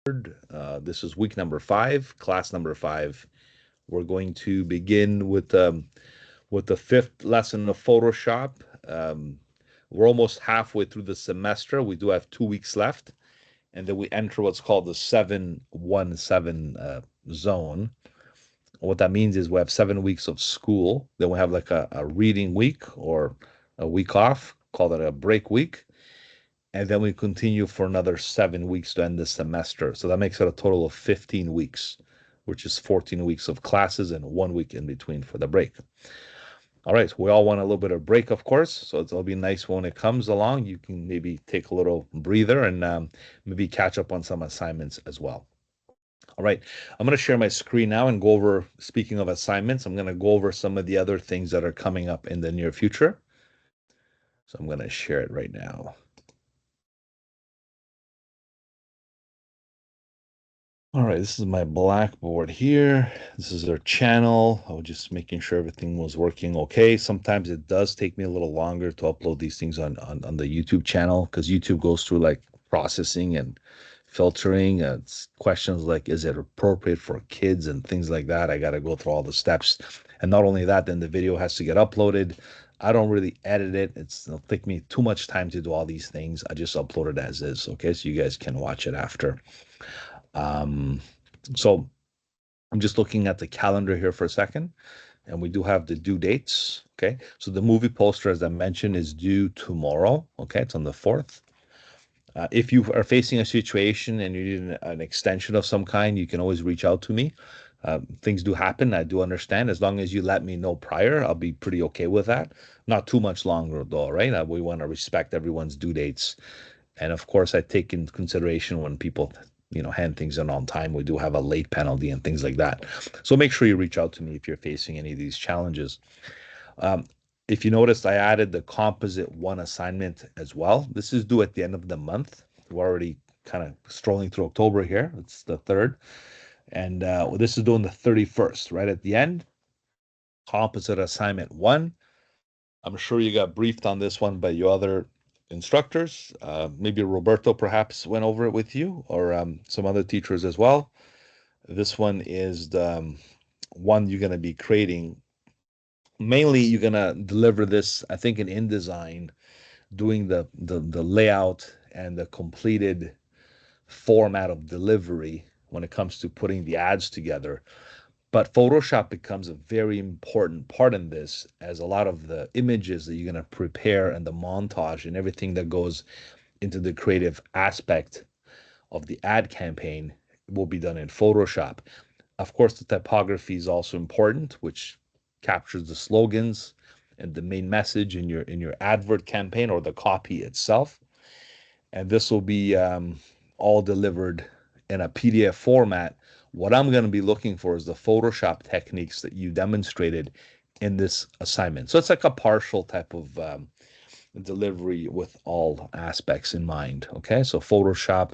This is week number 5, class number 5. We're going to begin with the fifth lesson of Photoshop. We're almost halfway through the semester. We do have 2 weeks left, and then we enter what's called the 7-1-7 zone. What that means is we have 7 weeks of school. Then we have like a reading week or a week off, call it a break week. And then we continue for another 7 weeks to end the semester. So that makes it a total of 15 weeks, which is 14 weeks of classes and 1 week in between for the break. All right, we all want a little bit of break, of course, so it'll be nice when it comes along. You can maybe take a little breather and maybe catch up on some assignments as well. All right, I'm going to share my screen now and go over, speaking of assignments, I'm going to go over some of the other things that are coming up in the near future. So I'm going to share it right now. All right, this is my Blackboard here. This is our channel. I was just making sure everything was working okay. Sometimes it does take me a little longer to upload these things on the YouTube channel because YouTube goes through like processing and filtering. It's questions like, is it appropriate for kids and things like that. I got to go through all the steps. And not only that, then the video has to get uploaded. I don't really edit it. It'll take me too much time to do all these things. I just upload it as is, okay? So you guys can watch it after. So I'm just looking at the calendar here for a second, and we do have the due dates. Okay, so the movie poster, as I mentioned, is due tomorrow. Okay, it's on the 4th. If you are facing a situation and you need an extension of some kind, you can always reach out to me. Things do happen. I do understand. As long as you let me know prior, I'll be pretty okay with that. Not too much longer, though, right? We want to respect everyone's due dates. And of course, I take into consideration when people, hand things in on time. We do have a late penalty and things like that. So make sure you reach out to me if you're facing any of these challenges. Um, if you noticed, I added the composite 1 assignment as well. This is due at the end of the month. We're already kind of strolling through October here. It's the 3rd. And this is doing the 31st, right at the end. Composite assignment 1. I'm sure you got briefed on this one by your other instructors. Maybe Roberto perhaps went over it with you, or some other teachers as well. This one is the one you're going to be creating. Mainly, you're going to deliver this, I think, in InDesign, doing the layout and the completed format of delivery when it comes to putting the ads together. But Photoshop becomes a very important part in this, as a lot of the images that you're going to prepare and the montage and everything that goes into the creative aspect of the ad campaign will be done in Photoshop. Of course, the typography is also important, which captures the slogans and the main message in your advert campaign or the copy itself. And this will be all delivered in a PDF format. What I'm going to be looking for is the Photoshop techniques that you demonstrated in this assignment. So it's like a partial type of delivery with all aspects in mind. Okay, so Photoshop,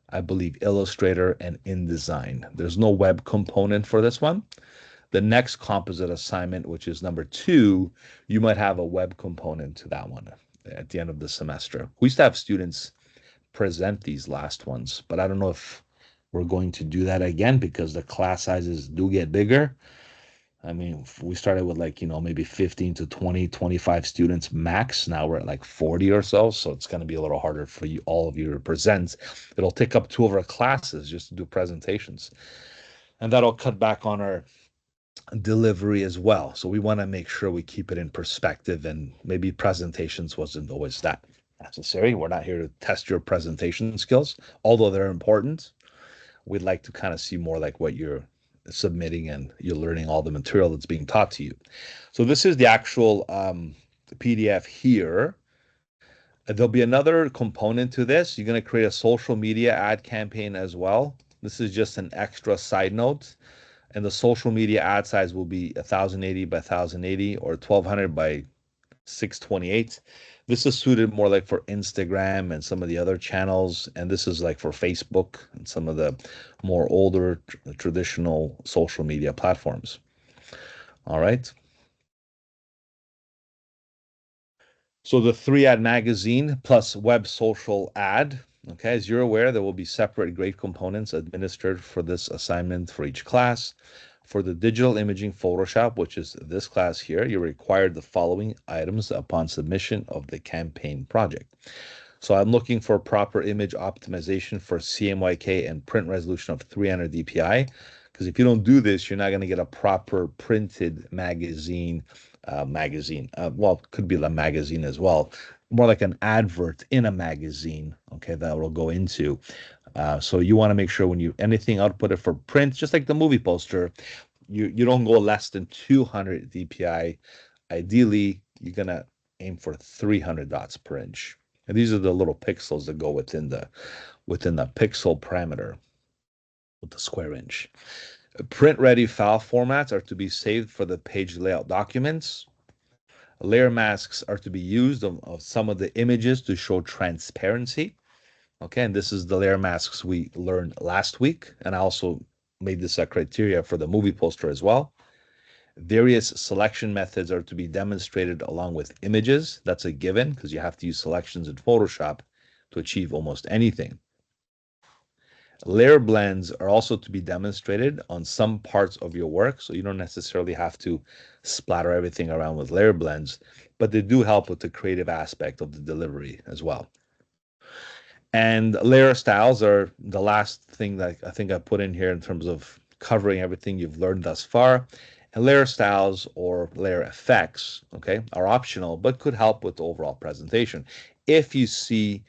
I believe Illustrator and InDesign. There's no web component for this one. The next composite assignment, which is number 2, you might have a web component to that one at the end of the semester. We used to have students present these last ones, but I don't know if we're going to do that again because the class sizes do get bigger. I mean, we started with like, maybe 15 to 20, 25 students max. Now we're at like 40 or so. So it's going to be a little harder for you, all of you to present. It'll take up 2 of our classes just to do presentations. And that'll cut back on our delivery as well. So we want to make sure we keep it in perspective, and maybe presentations wasn't always that necessary. We're not here to test your presentation skills, although they're important. We'd like to kind of see more like what you're submitting and you're learning all the material that's being taught to you. So this is the actual PDF here. There'll be another component to this. You're going to create a social media ad campaign as well. This is just an extra side note. And the social media ad size will be 1080 by 1080 or 1200 by 628. This is suited more like for Instagram and some of the other channels, and this is like for Facebook and some of the more older traditional social media platforms. All right. So the 3 ad magazine plus web social ad. Okay, as you're aware, there will be separate grade components administered for this assignment for each class. For the digital imaging Photoshop, which is this class here, you're required the following items upon submission of the campaign project. So I'm looking for proper image optimization for CMYK and print resolution of 300 dpi. Because if you don't do this, you're not going to get a proper printed magazine. Well, it could be a magazine as well. More like an advert in a magazine. Okay, that will go into. So you want to make sure when you anything output it for print, just like the movie poster, you don't go less than 200 dpi. Ideally, you're gonna aim for 300 dots per inch. And these are the little pixels that go within the pixel parameter with the square inch. Print ready file formats are to be saved for the page layout documents. Layer masks are to be used of some of the images to show transparency. Okay, and this is the layer masks we learned last week, and I also made this a criteria for the movie poster as well. Various selection methods are to be demonstrated along with images. That's a given because you have to use selections in Photoshop to achieve almost anything. Layer blends are also to be demonstrated on some parts of your work, so you don't necessarily have to splatter everything around with layer blends, but they do help with the creative aspect of the delivery as well. And layer styles are the last thing that I think I put in here in terms of covering everything you've learned thus far. And layer styles or layer effects, okay, are optional, but could help with the overall presentation. If you see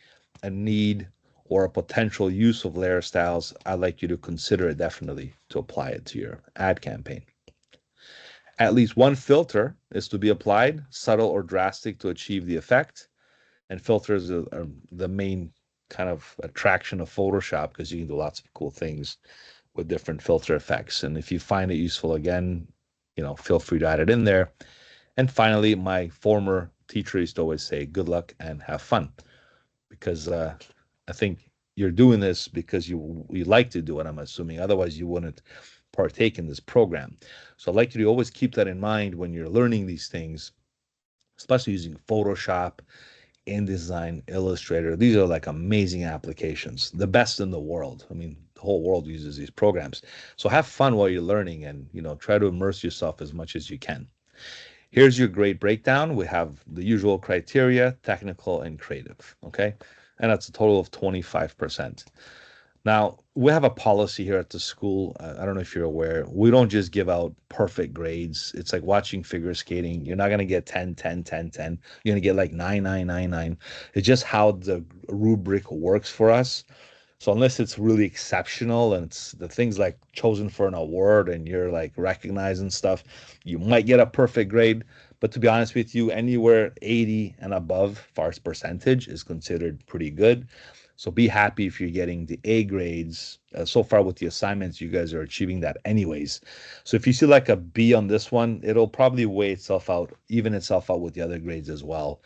a need or a potential use of layer styles, I'd like you to consider it definitely to apply it to your ad campaign. At least one filter is to be applied, subtle or drastic, to achieve the effect. And filters are the main kind of attraction of Photoshop because you can do lots of cool things with different filter effects. And if you find it useful, again, feel free to add it in there. And finally, my former teacher used to always say, good luck and have fun, because I think you're doing this because you like to do it, I'm assuming. Otherwise, you wouldn't partake in this program. So I'd like you to always keep that in mind when you're learning these things, especially using Photoshop, InDesign, Illustrator. These are like amazing applications, the best in the world. I mean, the whole world uses these programs. So have fun while you're learning and, try to immerse yourself as much as you can. Here's your grade breakdown. We have the usual criteria, technical and creative, okay? And that's a total of 25%. Now, we have a policy here at the school. I don't know if you're aware. We don't just give out perfect grades. It's like watching figure skating. You're not going to get 10, 10, 10, 10. You're going to get like 9, 9, 9, 9. It's just how the rubric works for us. So unless it's really exceptional and it's the things like chosen for an award and you're like recognizing stuff, you might get a perfect grade. But to be honest with you, anywhere 80 and above, far as percentage, is considered pretty good. So be happy if you're getting the A grades. So far with the assignments, you guys are achieving that anyways. So if you see like a B on this one, it'll probably weigh itself out, even itself out with the other grades as well.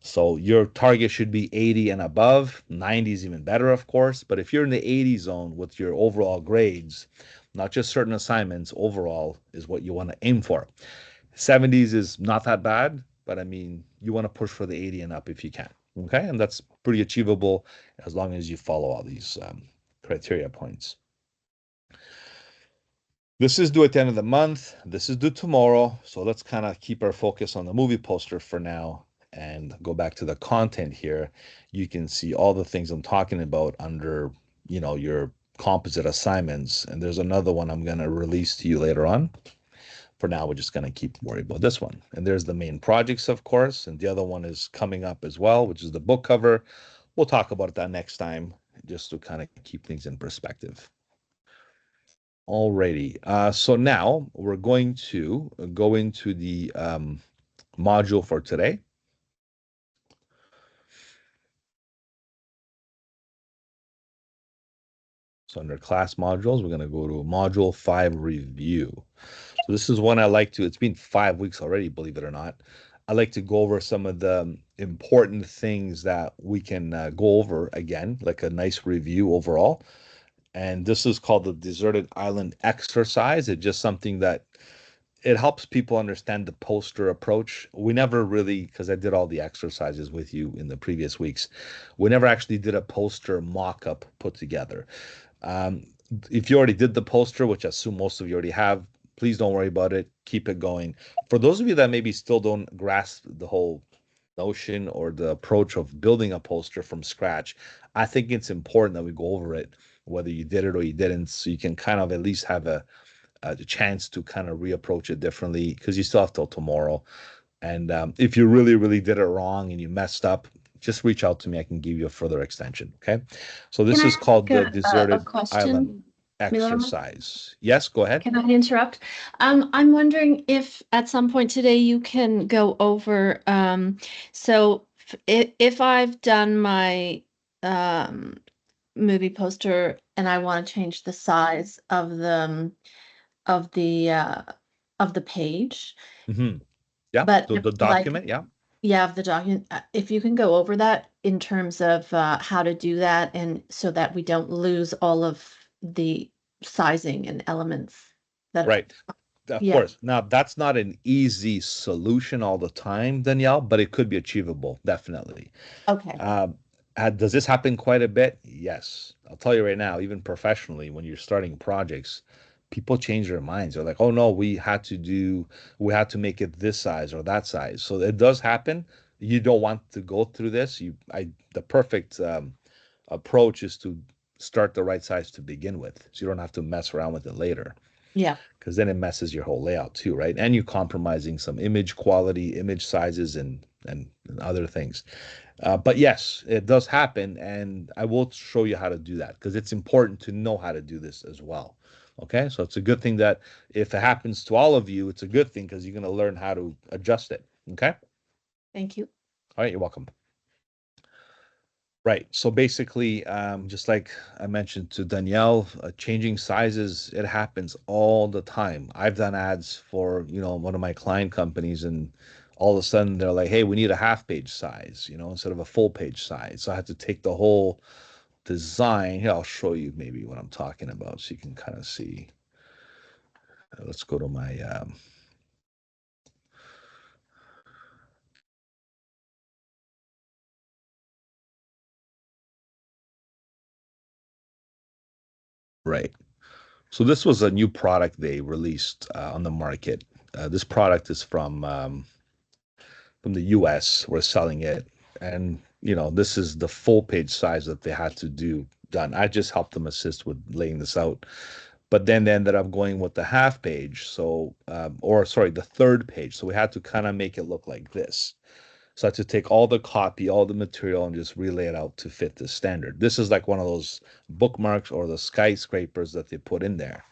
So your target should be 80 and above. 90 is even better, of course. But if you're in the 80 zone with your overall grades, not just certain assignments, overall is what you want to aim for. 70s is not that bad, but I mean, you want to push for the 80 and up if you can. Okay, and that's pretty achievable as long as you follow all these criteria points. This is due at the end of the month. This is due tomorrow. So let's kind of keep our focus on the movie poster for now and go back to the content here. You can see all the things I'm talking about under, your composite assignments. And there's another one I'm going to release to you later on. For now, we're just going to keep worrying about this one. And there's the main projects, of course. And the other one is coming up as well, which is the book cover. We'll talk about that next time, just to kind of keep things in perspective. Alrighty. So now we're going to go into the module for today. So under class modules, we're going to go to module 5 review. So this is one I like to, it's been 5 weeks already, believe it or not. I like to go over some of the important things that we can go over again, like a nice review overall. And this is called the Deserted Island Exercise. It's just something that it helps people understand the poster approach. We never really, because I did all the exercises with you in the previous weeks, we never actually did a poster mock-up put together. Um, if you already did the poster, which I assume most of you already have, please don't worry about it. Keep it going. For those of you that maybe still don't grasp the whole notion or the approach of building a poster from scratch, I think it's important that we go over it, whether you did it or you didn't, so you can kind of at least have a chance to kind of reapproach it differently because you still have till tomorrow. And if you really, really did it wrong and you messed up, just reach out to me. I can give you a further extension. Okay. So Can this I is ask called the a deserted island question, Milana? exercise. Yes, go ahead. Can I interrupt? I'm wondering if at some point today you can go over, so if I've done my um, movie poster and I want to change the size of the uh, of the page, Hmm. Yeah. but The like, document. Yeah. yeah, of the document, if you can go over that in terms of how to do that and so that we don't lose all of the sizing and elements that, Right. Of yeah, course. Now, that's not an easy solution all the time, Danielle, but it could be achievable, definitely. okay. Um, does this happen quite a bit? Yes. I'll tell you right now, even professionally, when you're starting projects, people change their minds. They're like, oh no, we had to make it this size or that size. So it does happen. You don't want to go through this. The perfect approach is to start the right size to begin with, so you don't have to mess around with it later Yeah. because then it messes your whole layout too, right? And you're compromising some image quality, image sizes, and other things. But yes, it does happen, and I will show you how to do that because it's important to know how to do this as well. Okay, so it's a good thing that if it happens to all of you, it's a good thing because you're going to learn how to adjust it. Okay, Thank you. all right, you're welcome. Right. So basically, just like I mentioned to Danielle, changing sizes, it happens all the time. I've done ads for, one of my client companies, and all of a sudden they're like, hey, we need a half page size, instead of a full page size. So I had to take the whole design. Here, I'll show you maybe what I'm talking about so you can kind of see. Let's go to my, right. So this was a new product they released on the market. This product is from the US were selling it. And, this is the full page size that they had to do done. I just helped them assist with laying this out. But then they ended up going with the half page. So, or sorry, the third page. So we had to kind of make it look like this. So I had to take all the copy, all the material, and just relay it out to fit the standard. This is like one of those bookmarks or the skyscrapers that they put in there.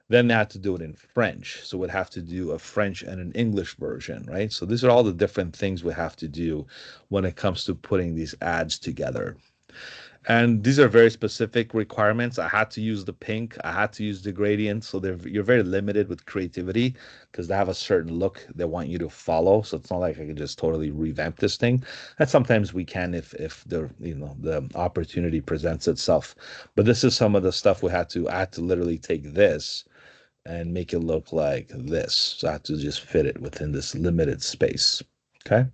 Then they had to do it in French. So we'd have to do a French and an English version, right? So these are all the different things we have to do when it comes to putting these ads together. And these are very specific requirements. I had to use the pink, I had to use the gradient. So you're very limited with creativity because they have a certain look they want you to follow. So it's not like I can just totally revamp this thing. And sometimes we can if the opportunity presents itself. But this is some of the stuff I had to literally take this and make it look like this. So I have to just fit it within this limited space. Okay.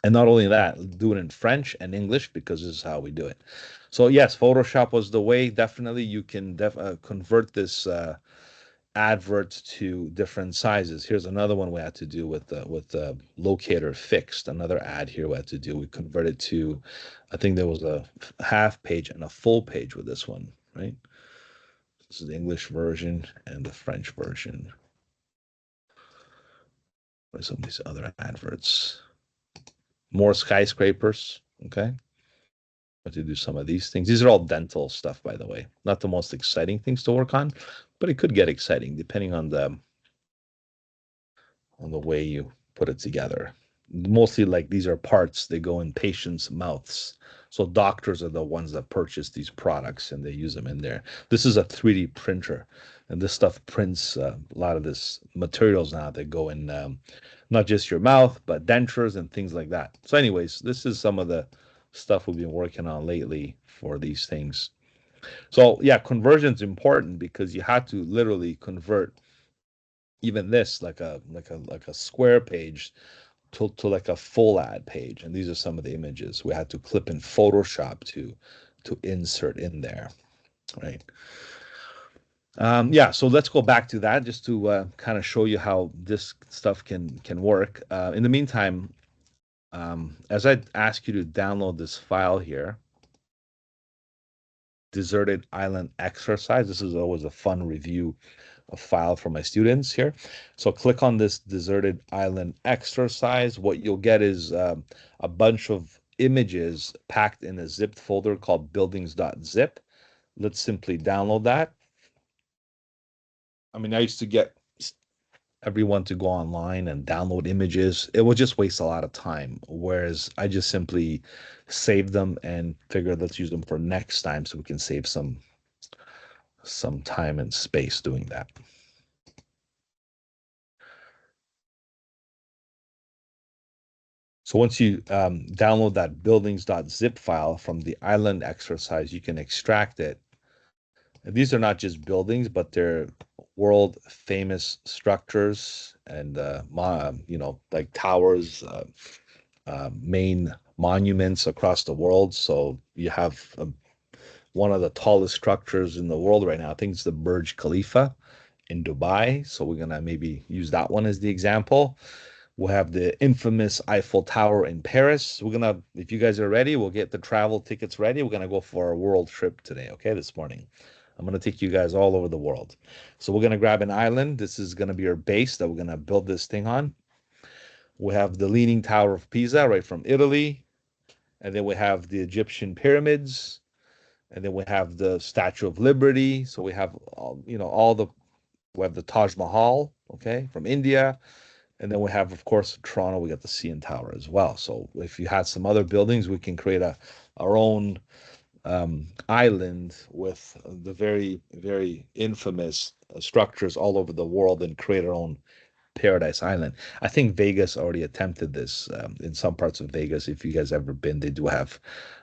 And not only that, do it in French and English because this is how we do it. So yes, Photoshop was the way. Definitely, you can convert this advert to different sizes. Here's another one we had to do with the locator fixed. Another ad here we had to do. We converted to, I think there was a half page and a full page with this one, right? This is the English version and the French version. What are some of these other adverts? More skyscrapers. Okay. But to do some of these things. These are all dental stuff, by the way. Not the most exciting things to work on, but it could get exciting depending on the way you put it together. Mostly like these are parts, they go in patients' mouths. So doctors are the ones that purchase these products and they use them in there. This is a 3D printer, and this stuff prints a lot of this materials now that go in not just your mouth, but dentures and things like that. So, anyways, this is some of the stuff we've been working on lately for these things. So, yeah, conversion is important because you had to literally convert even this like a square page to like a full ad page. And these are some of the images we had to clip in Photoshop to insert in there, right? Yeah, so let's go back to that just to kind of show you how this stuff can work. In the meantime, as I ask you to download this file here, Deserted Island Exercise. This is always a fun review of file for my students here. So click on this Deserted Island Exercise. What you'll get is a bunch of images packed in a zipped folder called buildings.zip. Let's simply download that. I mean, I used to get everyone to go online and download images. It would just waste a lot of time. Whereas I just simply save them and figure let's use them for next time so we can save some time and space doing that. So once you download that buildings.zip file from the island exercise, you can extract it. And these are not just buildings, but they're world famous structures and like towers, main monuments across the world. So you have one of the tallest structures in the world right now. I think it's the Burj Khalifa in Dubai. So we're gonna maybe use that one as the example. We'll have the infamous Eiffel Tower in Paris. We're gonna, if you guys are ready, we'll get the travel tickets ready. We're gonna go for a world trip today, okay, this morning. I'm gonna take you guys all over the world. So we're gonna grab an island. This is gonna be our base that we're gonna build this thing on. We have the Leaning Tower of Pisa right from Italy, and then we have the Egyptian pyramids, and then we have the Statue of Liberty. So we have all the we have the Taj Mahal, okay, from India. And then we have, of course, Toronto, we got the CN Tower as well. So if you had some other buildings, we can create our own island with the very, very infamous structures all over the world and create our own Paradise Island. I think Vegas already attempted this in some parts of Vegas. If you guys ever been, they do have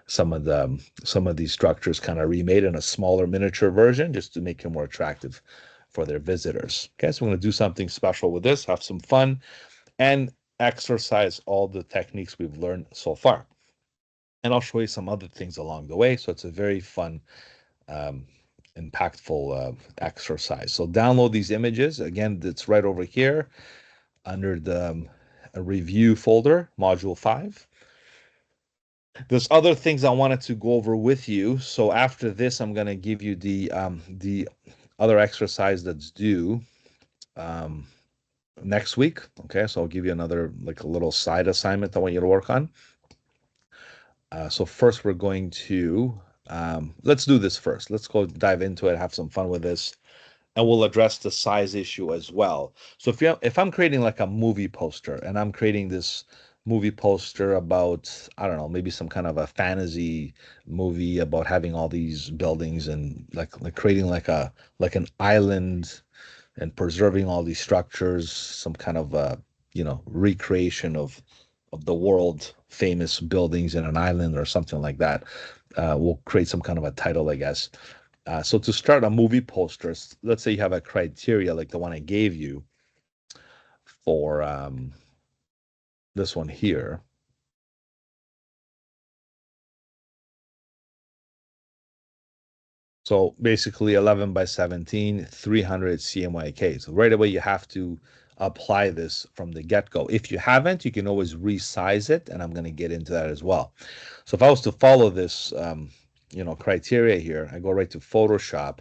some of these structures kind of remade in a smaller miniature version just to make it more attractive for their visitors. Okay, so we're going to do something special with this, have some fun, and exercise all the techniques we've learned so far. And I'll show you some other things along the way. So it's a very fun, um, impactful exercise. So download these images. Again, it's right over here under the review folder, module 5. There's other things I wanted to go over with you. So after this, I'm going to give you the other exercise that's due um, next week. Okay, so I'll give you another like a little side assignment I want you to work on. So first we're going to let's do this first. Let's go dive into it, have some fun with this, and we'll address the size issue as well. So if I'm creating like a movie poster and I'm creating this movie poster about, I don't know, maybe some kind of a fantasy movie about having all these buildings and like creating like an island and preserving all these structures, some kind of recreation of the world famous buildings in an island or something like that. We'll create some kind of a title, I guess. So to start a movie poster, let's say you have a criteria like the one I gave you for this one here. So basically 11 by 17, 300 CMYK. So right away you have to apply this from the get-go. If you haven't, you can always resize it, and I'm going to get into that as well. So if I was to follow this, criteria here, I go right to Photoshop.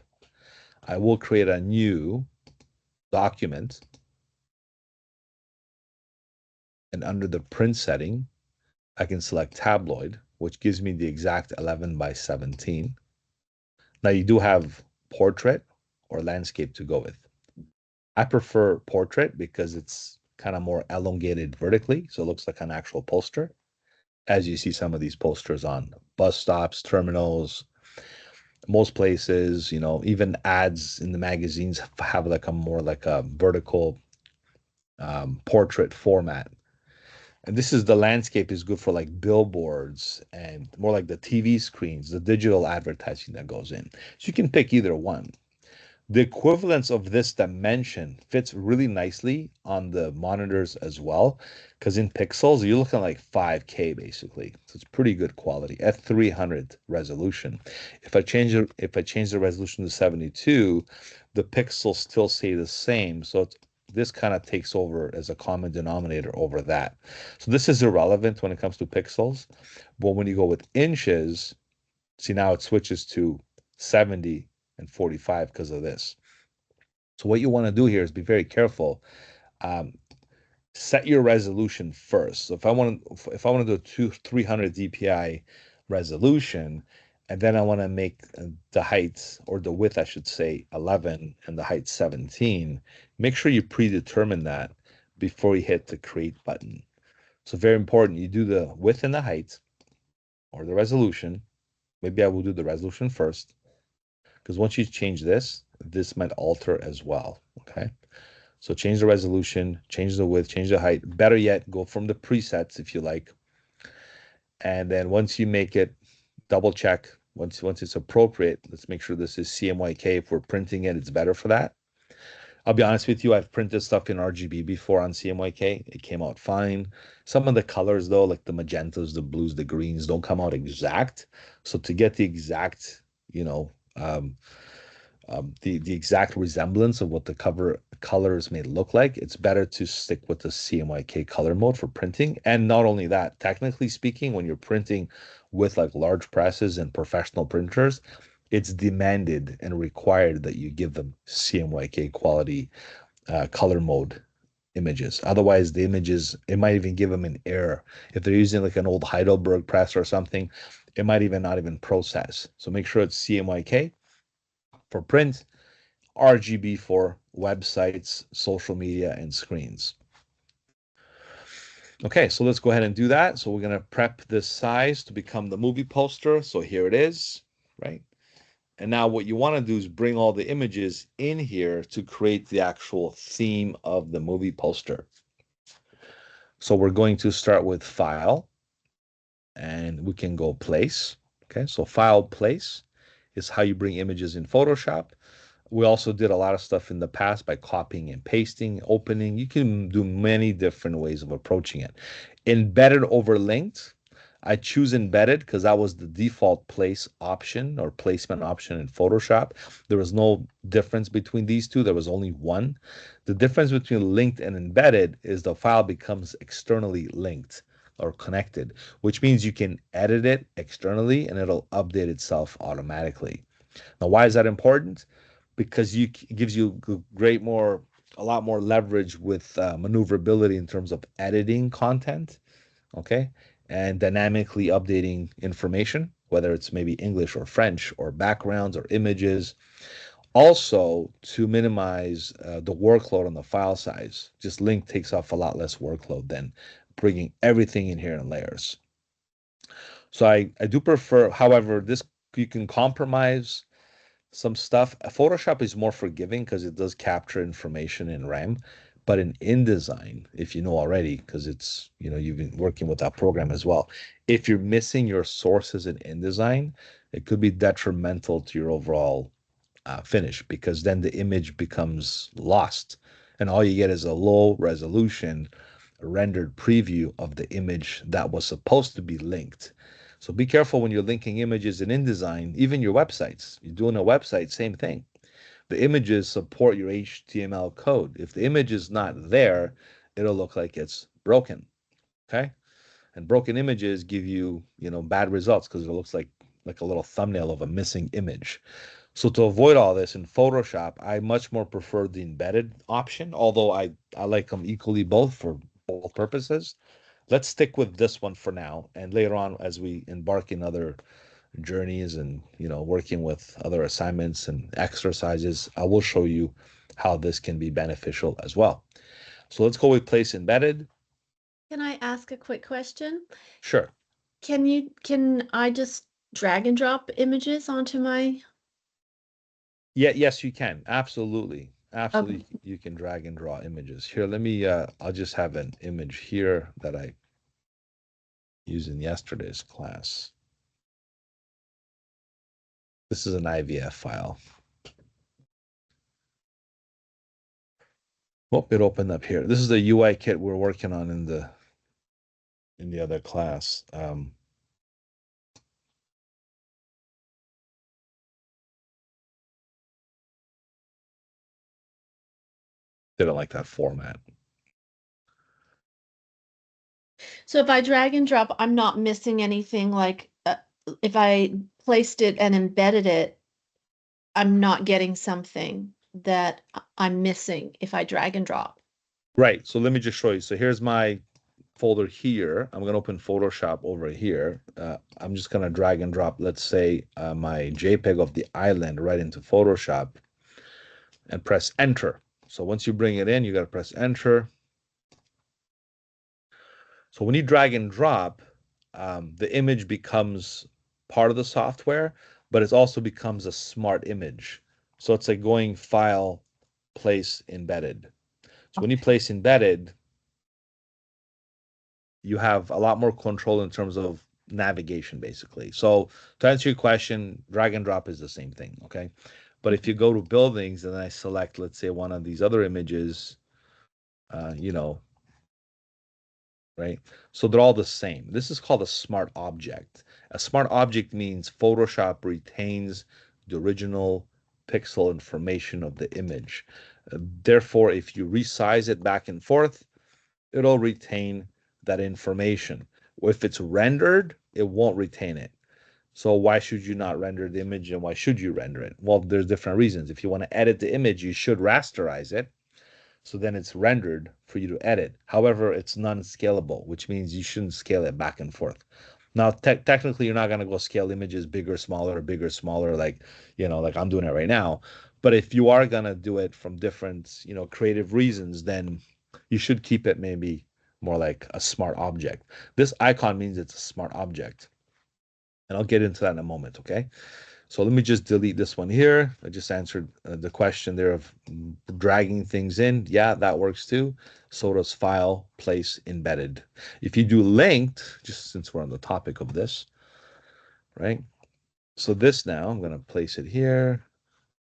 I will create a new document, and under the print setting, I can select tabloid, which gives me the exact 11 by 17. Now you do have portrait or landscape to go with. I prefer portrait because it's kind of more elongated vertically, so it looks like an actual poster. As you see some of these posters on bus stops, terminals, most places, even ads in the magazines have like a more like a vertical portrait format. And this is the landscape is good for like billboards and more like the TV screens, the digital advertising that goes in. So you can pick either one. The equivalence of this dimension fits really nicely on the monitors as well, because in pixels, you're looking like 5K basically. So it's pretty good quality at 300 resolution. If I change the resolution to 72, the pixels still stay the same. So this kind of takes over as a common denominator over that. So this is irrelevant when it comes to pixels. But when you go with inches, see now it switches to 70 and 45 because of this. So what you want to do here is be very careful. Um, Set your resolution first. So if I want to do a 300 dpi resolution, and then I want to make the height or the width, I should say, 11 and the height 17, make sure you predetermine that before you hit the create button. So very important, you do the width and the height or the resolution. Maybe I will do the resolution first, because once you change this, this might alter as well. Okay. So change the resolution, change the width, change the height. Better yet, go from the presets if you like. And then once you make it, double check. Once it's appropriate, let's make sure this is CMYK. If we're printing it, it's better for that. I'll be honest with you, I've printed stuff in RGB before on CMYK. It came out fine. Some of the colors, though, like the magentas, the blues, the greens, don't come out exact. So to get the exact, you know, the exact resemblance of what the cover colors may look like, it's better to stick with the CMYK color mode for printing. And not only that, technically speaking, when you're printing with like large presses and professional printers, it's demanded and required that you give them CMYK quality color mode images. Otherwise, the images, it might even give them an error. If they're using like an old Heidelberg press or something, it might even not even process. So make sure it's CMYK for print, RGB for websites, social media, and screens. Okay, so let's go ahead and do that. So we're going to prep this size to become the movie poster. So here it is, right? And now what you want to do is bring all the images in here to create the actual theme of the movie poster. So we're going to start with File, and we can go Place. Okay, so File, Place is how you bring images in Photoshop. We also did a lot of stuff in the past by copying and pasting, opening. You can do many different ways of approaching it. Embedded over linked, I choose embedded because that was the default place option or placement option in Photoshop. There was no difference between these two. There was only one. The difference between linked and embedded is the file becomes externally linked or connected, which means you can edit it externally and it'll update itself automatically. Now, why is that important? Because it gives you a lot more leverage with maneuverability in terms of editing content, okay, and dynamically updating information, whether it's maybe English or French or backgrounds or images. Also, to minimize the workload on the file size, just Link takes off a lot less workload than bringing everything in here in layers. So I do prefer, however, this you can compromise some stuff. Photoshop is more forgiving because it does capture information in RAM, but in InDesign, if you know already, because it's, you've been working with that program as well. If you're missing your sources in InDesign, it could be detrimental to your overall finish, because then the image becomes lost and all you get is a low resolution rendered preview of the image that was supposed to be linked. So be careful when you're linking images in InDesign, even your websites. You're doing a website, same thing. The images support your HTML code. If the image is not there, it'll look like it's broken. Okay? And broken images give you, bad results because it looks like a little thumbnail of a missing image. So to avoid all this in Photoshop, I much more prefer the embedded option, although I like them equally both for both purposes. Let's stick with this one for now, and later on as we embark in other journeys and working with other assignments and exercises, I will show you how this can be beneficial as well. So let's go with place embedded. Can I ask a quick question? Sure. Can I just drag and drop images onto my? Yeah, yes, you can. Absolutely. Okay. Absolutely, you can drag and draw images. Here, let me I'll just have an image here that I used in yesterday's class. This is an IVF file. Oh, it opened up here. This is the UI kit we're working on in the other class. Didn't like that format. So if I drag and drop, I'm not missing anything like if I placed it and embedded it, I'm not getting something that I'm missing if I drag and drop. Right. So let me just show you. So here's my folder here. I'm going to open Photoshop over here. I'm just going to drag and drop, let's say, my JPEG of the island right into Photoshop and press enter. So once you bring it in, you got to press enter. So when you drag and drop, the image becomes part of the software, but it also becomes a smart image. So it's like going file, place, embedded. So when you place embedded, you have a lot more control in terms of navigation, basically. So to answer your question, drag and drop is the same thing, okay? But if you go to buildings and I select, let's say, one of these other images, you know, right? So they're all the same. This is called a smart object. A smart object means Photoshop retains the original pixel information of the image. Therefore, if you resize it back and forth, it'll retain that information. If it's rendered, it won't retain it. So why should you not render the image and why should you render it? Well, there's different reasons. If you want to edit the image, you should rasterize it. So then it's rendered for you to edit. However, it's non-scalable, which means you shouldn't scale it back and forth. Now, technically, you're not going to go scale images bigger, smaller, like, like I'm doing it right now. But if you are going to do it from different, creative reasons, then you should keep it maybe more like a smart object. This icon means it's a smart object. And I'll get into that in a moment, okay? So let me just delete this one here. I just answered the question there of dragging things in. Yeah, that works too. So does file, place, embedded. If you do linked, just since we're on the topic of this, right? So this now, I'm going to place it here,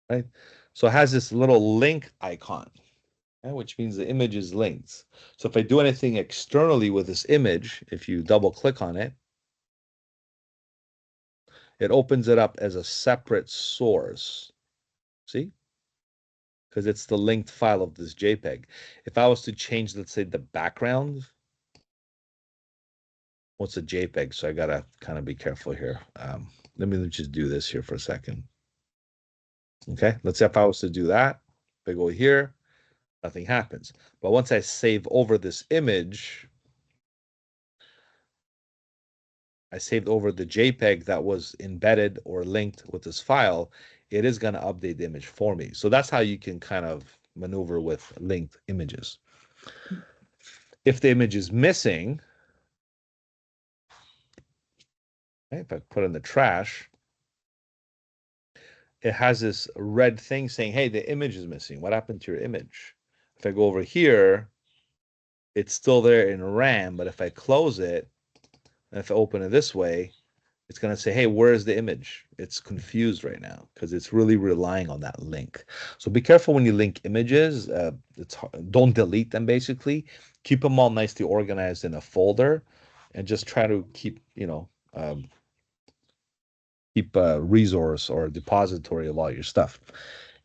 right? So it has this little link icon, right, which means the image is linked. So if I do anything externally with this image, if you double click on it, it opens it up as a separate source. See? Because it's the linked file of this JPEG. If I was to change, let's say, the background, what's a JPEG? So I gotta kind of be careful here. Let me just do this here for a second. Okay, let's say if I was to do that, if I go here, nothing happens. But once I save over this image, I saved over the JPEG that was embedded or linked with this file, it is going to update the image for me. So that's how you can kind of maneuver with linked images. If the image is missing, okay, if I put it in the trash, it has this red thing saying, hey, the image is missing. What happened to your image? If I go over here, it's still there in RAM, but if I close it, and if I open it this way, it's going to say, hey, where's the image? It's confused right now because it's really relying on that link. So be careful when you link images. Don't delete them, basically. Keep them all nicely organized in a folder and just try to keep a resource or a depository of all your stuff.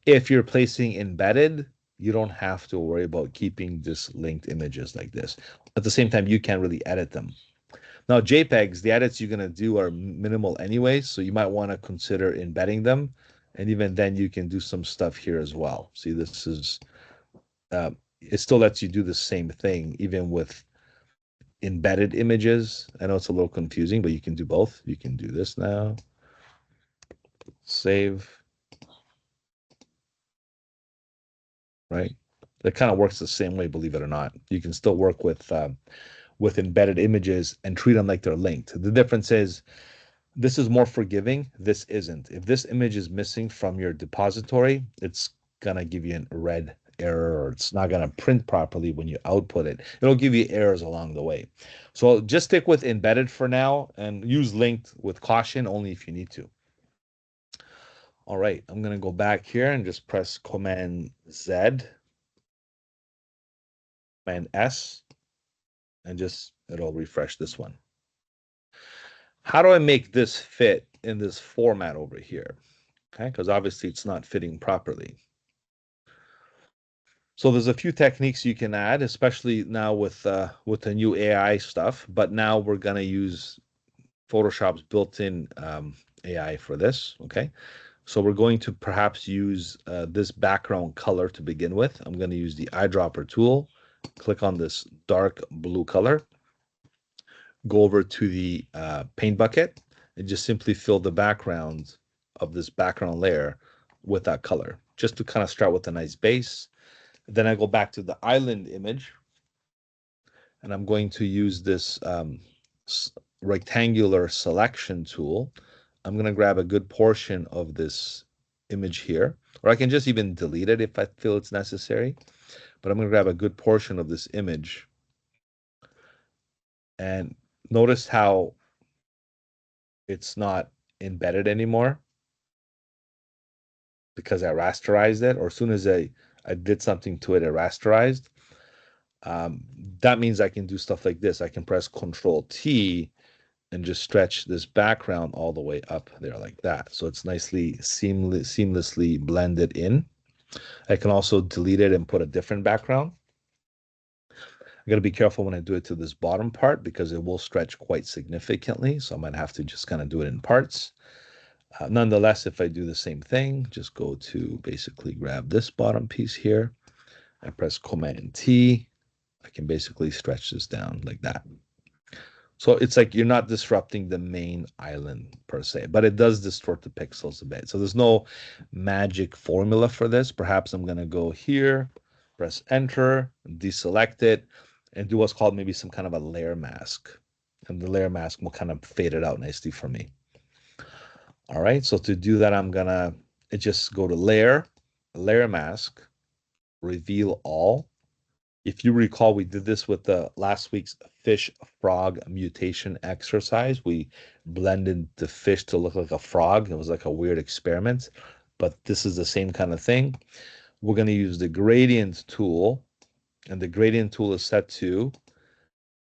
If you're placing embedded, you don't have to worry about keeping just linked images like this. At the same time, you can't really edit them. Now, JPEGs, the edits you're going to do are minimal anyway, so you might want to consider embedding them. And even then, you can do some stuff here as well. See, this is, it still lets you do the same thing, even with embedded images. I know it's a little confusing, but you can do both. You can do this now, save, right? It kind of works the same way, believe it or not. You can still work with embedded images and treat them like they're linked. The difference is this is more forgiving. This isn't. If this image is missing from your depository, it's gonna give you a red error, or it's not gonna print properly when you output it. It'll give you errors along the way. So just stick with embedded for now and use linked with caution only if you need to. All right, I'm gonna go back here and just press Command Z. Command S, and just it'll refresh this one. How do I make this fit in this format over here? Okay, because obviously it's not fitting properly. So there's a few techniques you can add, especially now with the new AI stuff. But now we're gonna use Photoshop's built-in AI for this. Okay, so we're going to perhaps use this background color to begin with. I'm going to use the eyedropper tool, click on this dark blue color, go over to the paint bucket, and just simply fill the background of this background layer with that color, just to kind of start with a nice base. Then I go back to the island image, and I'm going to use this rectangular selection tool. I'm going to grab a good portion of this image here, or I can just even delete it if I feel it's necessary. But I'm going to grab a good portion of this image, and notice how it's not embedded anymore because I rasterized it, or as soon as I did something to it, it rasterized. Um, that means I can do stuff like this. I can press Control T and just stretch this background all the way up there like that. So it's nicely seamlessly blended in. I can also delete it and put a different background. I got to be careful when I do it to this bottom part because it will stretch quite significantly. So I might have to just kind of do it in parts. Nonetheless, if I do the same thing, just go to basically grab this bottom piece here. I press Command T. I can basically stretch this down like that. So it's like you're not disrupting the main island per se, but it does distort the pixels a bit. So there's no magic formula for this. Perhaps I'm going to go here, press enter, deselect it, and do what's called maybe some kind of a layer mask. And the layer mask will kind of fade it out nicely for me. All right, so to do that, I'm going to just go to layer mask, reveal all. If you recall, we did this with the last week's fish frog mutation exercise. We blended the fish to look like a frog. It was like a weird experiment, but this is the same kind of thing. We're going to use the gradient tool, and the gradient tool is set to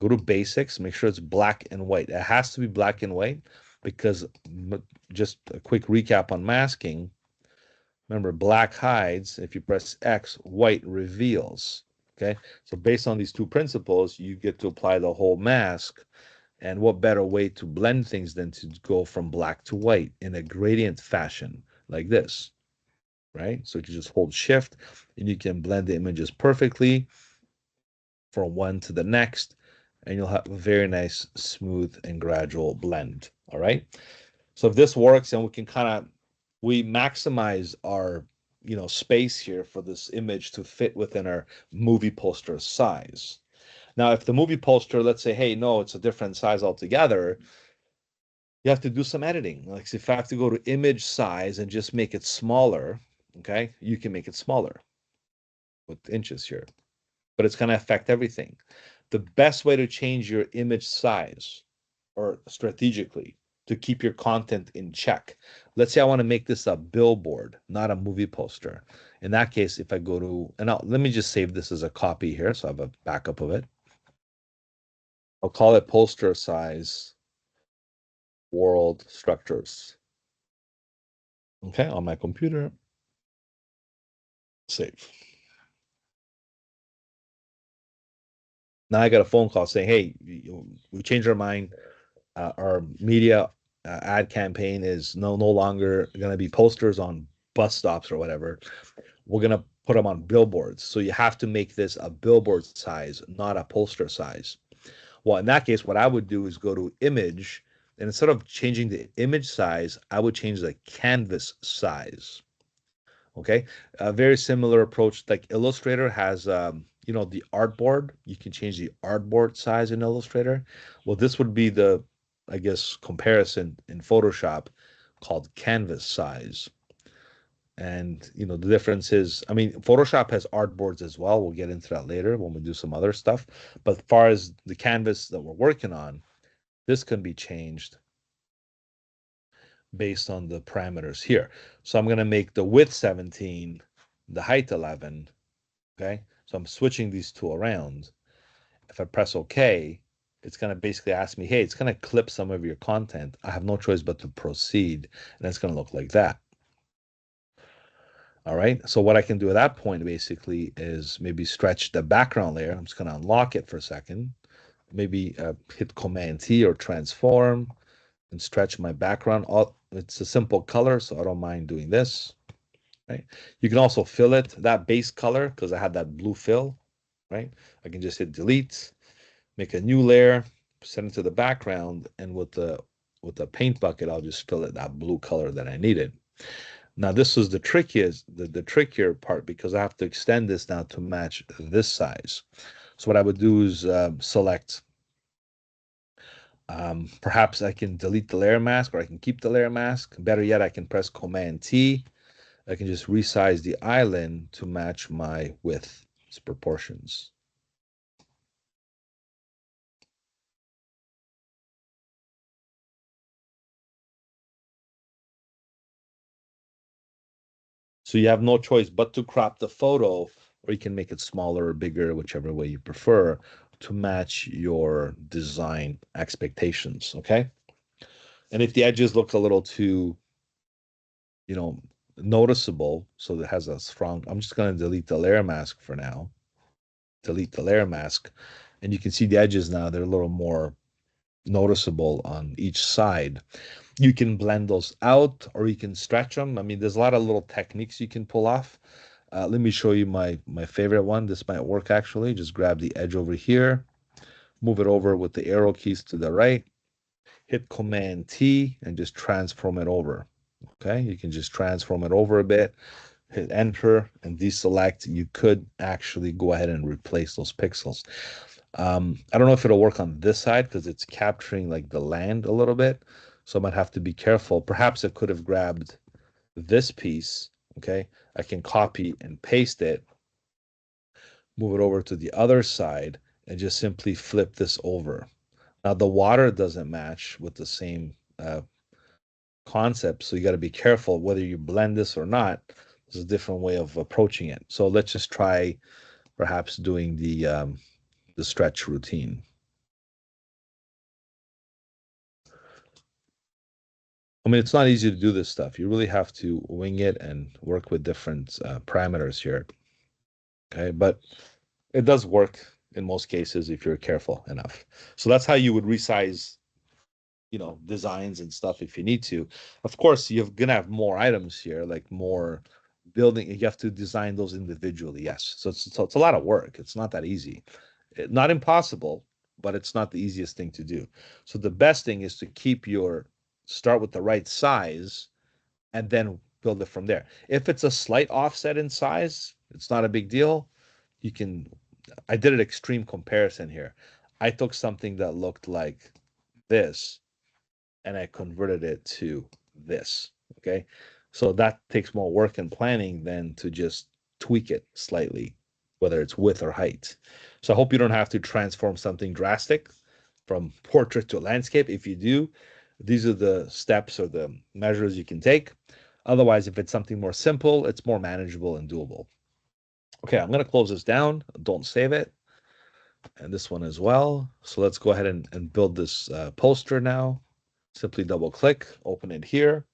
go to basics, make sure it's black and white. It has to be black and white because just a quick recap on masking. Remember, black hides. If you press X, white reveals. Okay, so based on these two principles, you get to apply the whole mask. And what better way to blend things than to go from black to white in a gradient fashion like this, right? So you just hold shift and you can blend the images perfectly from one to the next, and you'll have a very nice, smooth, and gradual blend. All right. So if this works, and we maximize our space here for this image to fit within our movie poster size. Now, if the movie poster, let's say, hey, no, it's a different size altogether, you have to do some editing. Like if I have to go to image size and just make it smaller, okay, you can make it smaller with inches here, but it's going to affect everything. The best way to change your image size or strategically to keep your content in check. Let's say I want to make this a billboard, not a movie poster. In that case, if I go to, and let me just save this as a copy here so I have a backup of it. I'll call it poster size world structures. Okay, on my computer, save. Now I got a phone call saying, hey, we changed our mind. Our media ad campaign is no longer going to be posters on bus stops or whatever. We're going to put them on billboards. So you have to make this a billboard size, not a poster size. Well, in that case, what I would do is go to image, and instead of changing the image size, I would change the canvas size. Okay, a very similar approach. Like Illustrator has, the artboard. You can change the artboard size in Illustrator. Well, this would be the, I guess, comparison in Photoshop called canvas size. And the difference is, I mean, Photoshop has artboards as well. We'll get into that later when we do some other stuff. But as far as the canvas that we're working on, this can be changed based on the parameters here. So I'm going to make the width 17, the height 11. Okay. So I'm switching these two around. If I press OK, it's going to basically ask me, hey, it's going to clip some of your content. I have no choice but to proceed. And it's going to look like that. All right. So what I can do at that point basically is maybe stretch the background layer. I'm just going to unlock it for a second. Maybe hit Command T or transform and stretch my background. It's a simple color, so I don't mind doing this. Right. You can also fill it, that base color, because I had that blue fill. Right. I can just hit delete, make a new layer, send it to the background, and with the paint bucket, I'll just fill it that blue color that I needed. Now this is the trickier part because I have to extend this now to match this size. So what I would do is select, perhaps I can delete the layer mask or I can keep the layer mask. Better yet, I can press Command T. I can just resize the island to match my width proportions. So you have no choice but to crop the photo, or you can make it smaller or bigger, whichever way you prefer, to match your design expectations. Okay. And if the edges look a little too, you know, noticeable, so it has a strong, I'm just going to delete the layer mask for now. Delete the layer mask. And you can see the edges now, they're a little more noticeable on each side. You can blend those out or you can stretch them. I mean, there's a lot of little techniques you can pull off. Let me show you my favorite one. This might work actually. Just grab the edge over here, move it over with the arrow keys to the right, hit Command T, and just transform it over. Okay, you can just transform it over a bit, hit enter and deselect. You could actually go ahead and replace those pixels. I don't know if it'll work on this side because it's capturing like the land a little bit. So I might have to be careful. Perhaps I could have grabbed this piece. Okay, I can copy and paste it, move it over to the other side, and just simply flip this over. Now the water doesn't match with the same concept, so you got to be careful whether you blend this or not. There's a different way of approaching it. So let's just try perhaps doing the stretch routine. I mean, it's not easy to do this stuff. You really have to wing it and work with different parameters here. Okay, but it does work in most cases if you're careful enough. So that's how you would resize, designs and stuff if you need to. Of course, you're gonna have more items here, like more building. You have to design those individually. Yes, so it's a lot of work. It's not that easy. Not impossible, but it's not the easiest thing to do. So the best thing is to start with the right size and then build it from there. If it's a slight offset in size, it's not a big deal. You can, I did an extreme comparison here. I took something that looked like this and I converted it to this. Okay. So that takes more work and planning than to just tweak it slightly, whether it's width or height. So I hope you don't have to transform something drastic from portrait to landscape. If you do, these are the steps or the measures you can take. Otherwise, if it's something more simple, it's more manageable and doable. Okay, I'm going to close this down. Don't save it. And this one as well. So let's go ahead and build this poster now. Simply double click, open it here.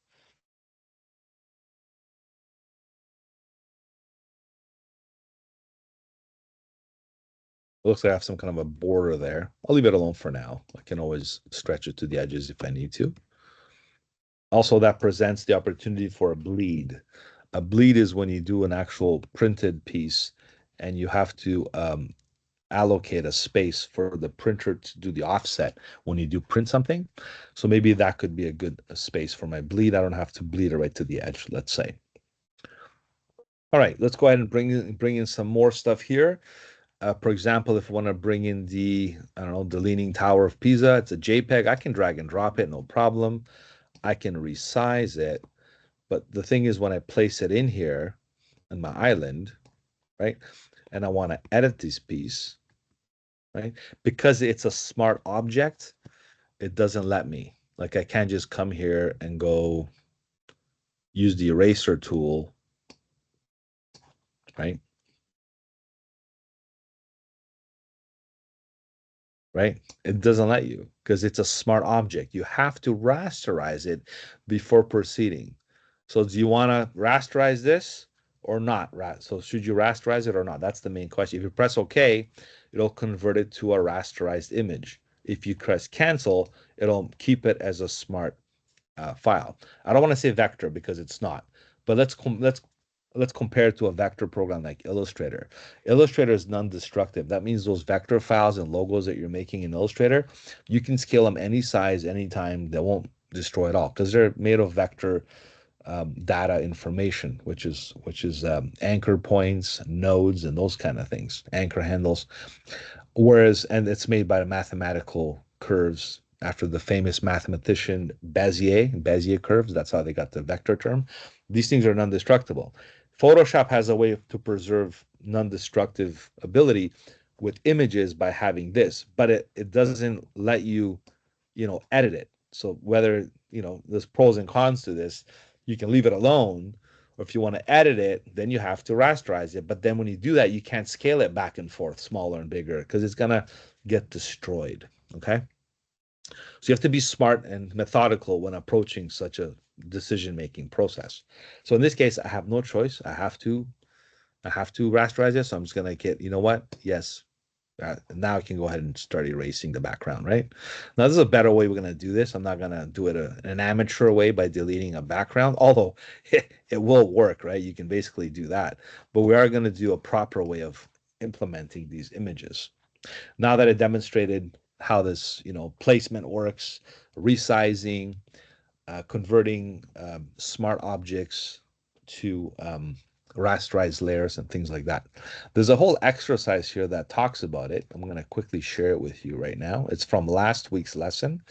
It looks like I have some kind of a border there. I'll leave it alone for now. I can always stretch it to the edges if I need to. Also, that presents the opportunity for a bleed. A bleed is when you do an actual printed piece and you have to allocate a space for the printer to do the offset when you do print something. So maybe that could be a good space for my bleed. I don't have to bleed it right to the edge, let's say. All right, let's go ahead and bring in some more stuff here. For example, if I want to bring in I don't know, the Leaning Tower of Pisa, it's a JPEG. I can drag and drop it, no problem. I can resize it. But the thing is, when I place it in here on my island, right, and I want to edit this piece, right, because it's a smart object, it doesn't let me. Like I can't just come here and go use the eraser tool, right? right? It doesn't let you because it's a smart object. You have to rasterize it before proceeding. So do you want to rasterize this or not? So should you rasterize it or not? That's the main question. If you press OK, it'll convert it to a rasterized image. If you press cancel, it'll keep it as a smart file. I don't want to say vector because it's not, but let's compare it to a vector program like Illustrator. Illustrator is non-destructive. That means those vector files and logos that you're making in Illustrator, you can scale them any size, anytime. They won't destroy at all because they're made of vector data information, which is anchor points, nodes, and those kind of things, anchor handles. Whereas, and it's made by the mathematical curves after the famous mathematician Bezier curves. That's how they got the vector term. These things are non-destructible. Photoshop has a way to preserve non-destructive ability with images by having this, but it doesn't let you, edit it. So whether, there's pros and cons to this, you can leave it alone, or if you want to edit it, then you have to rasterize it. But then when you do that, you can't scale it back and forth, smaller and bigger, because it's gonna get destroyed. Okay. So you have to be smart and methodical when approaching such a decision-making process. So in this case, I have no choice. I have to rasterize it. So I'm just gonna get, you know what? Yes, now I can go ahead and start erasing the background, right? Now, this is a better way we're going to do this. I'm not going to do it an amateur way by deleting a background, although it will work, right? You can basically do that. But we are going to do a proper way of implementing these images. Now that I demonstrated how this, placement works, resizing, converting smart objects to rasterized layers and things like that. There's a whole exercise here that talks about it. I'm going to quickly share it with you right now. It's from last week's lesson.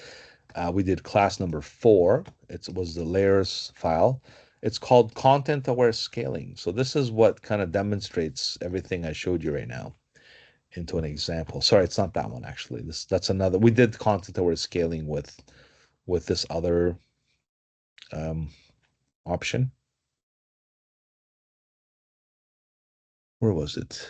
We did class number 4. It was the layers file. It's called content aware scaling. So this is what kind of demonstrates everything I showed you right now into an example. Sorry, it's not that one actually. That's another. We did content aware scaling with this other um, option. Where was it?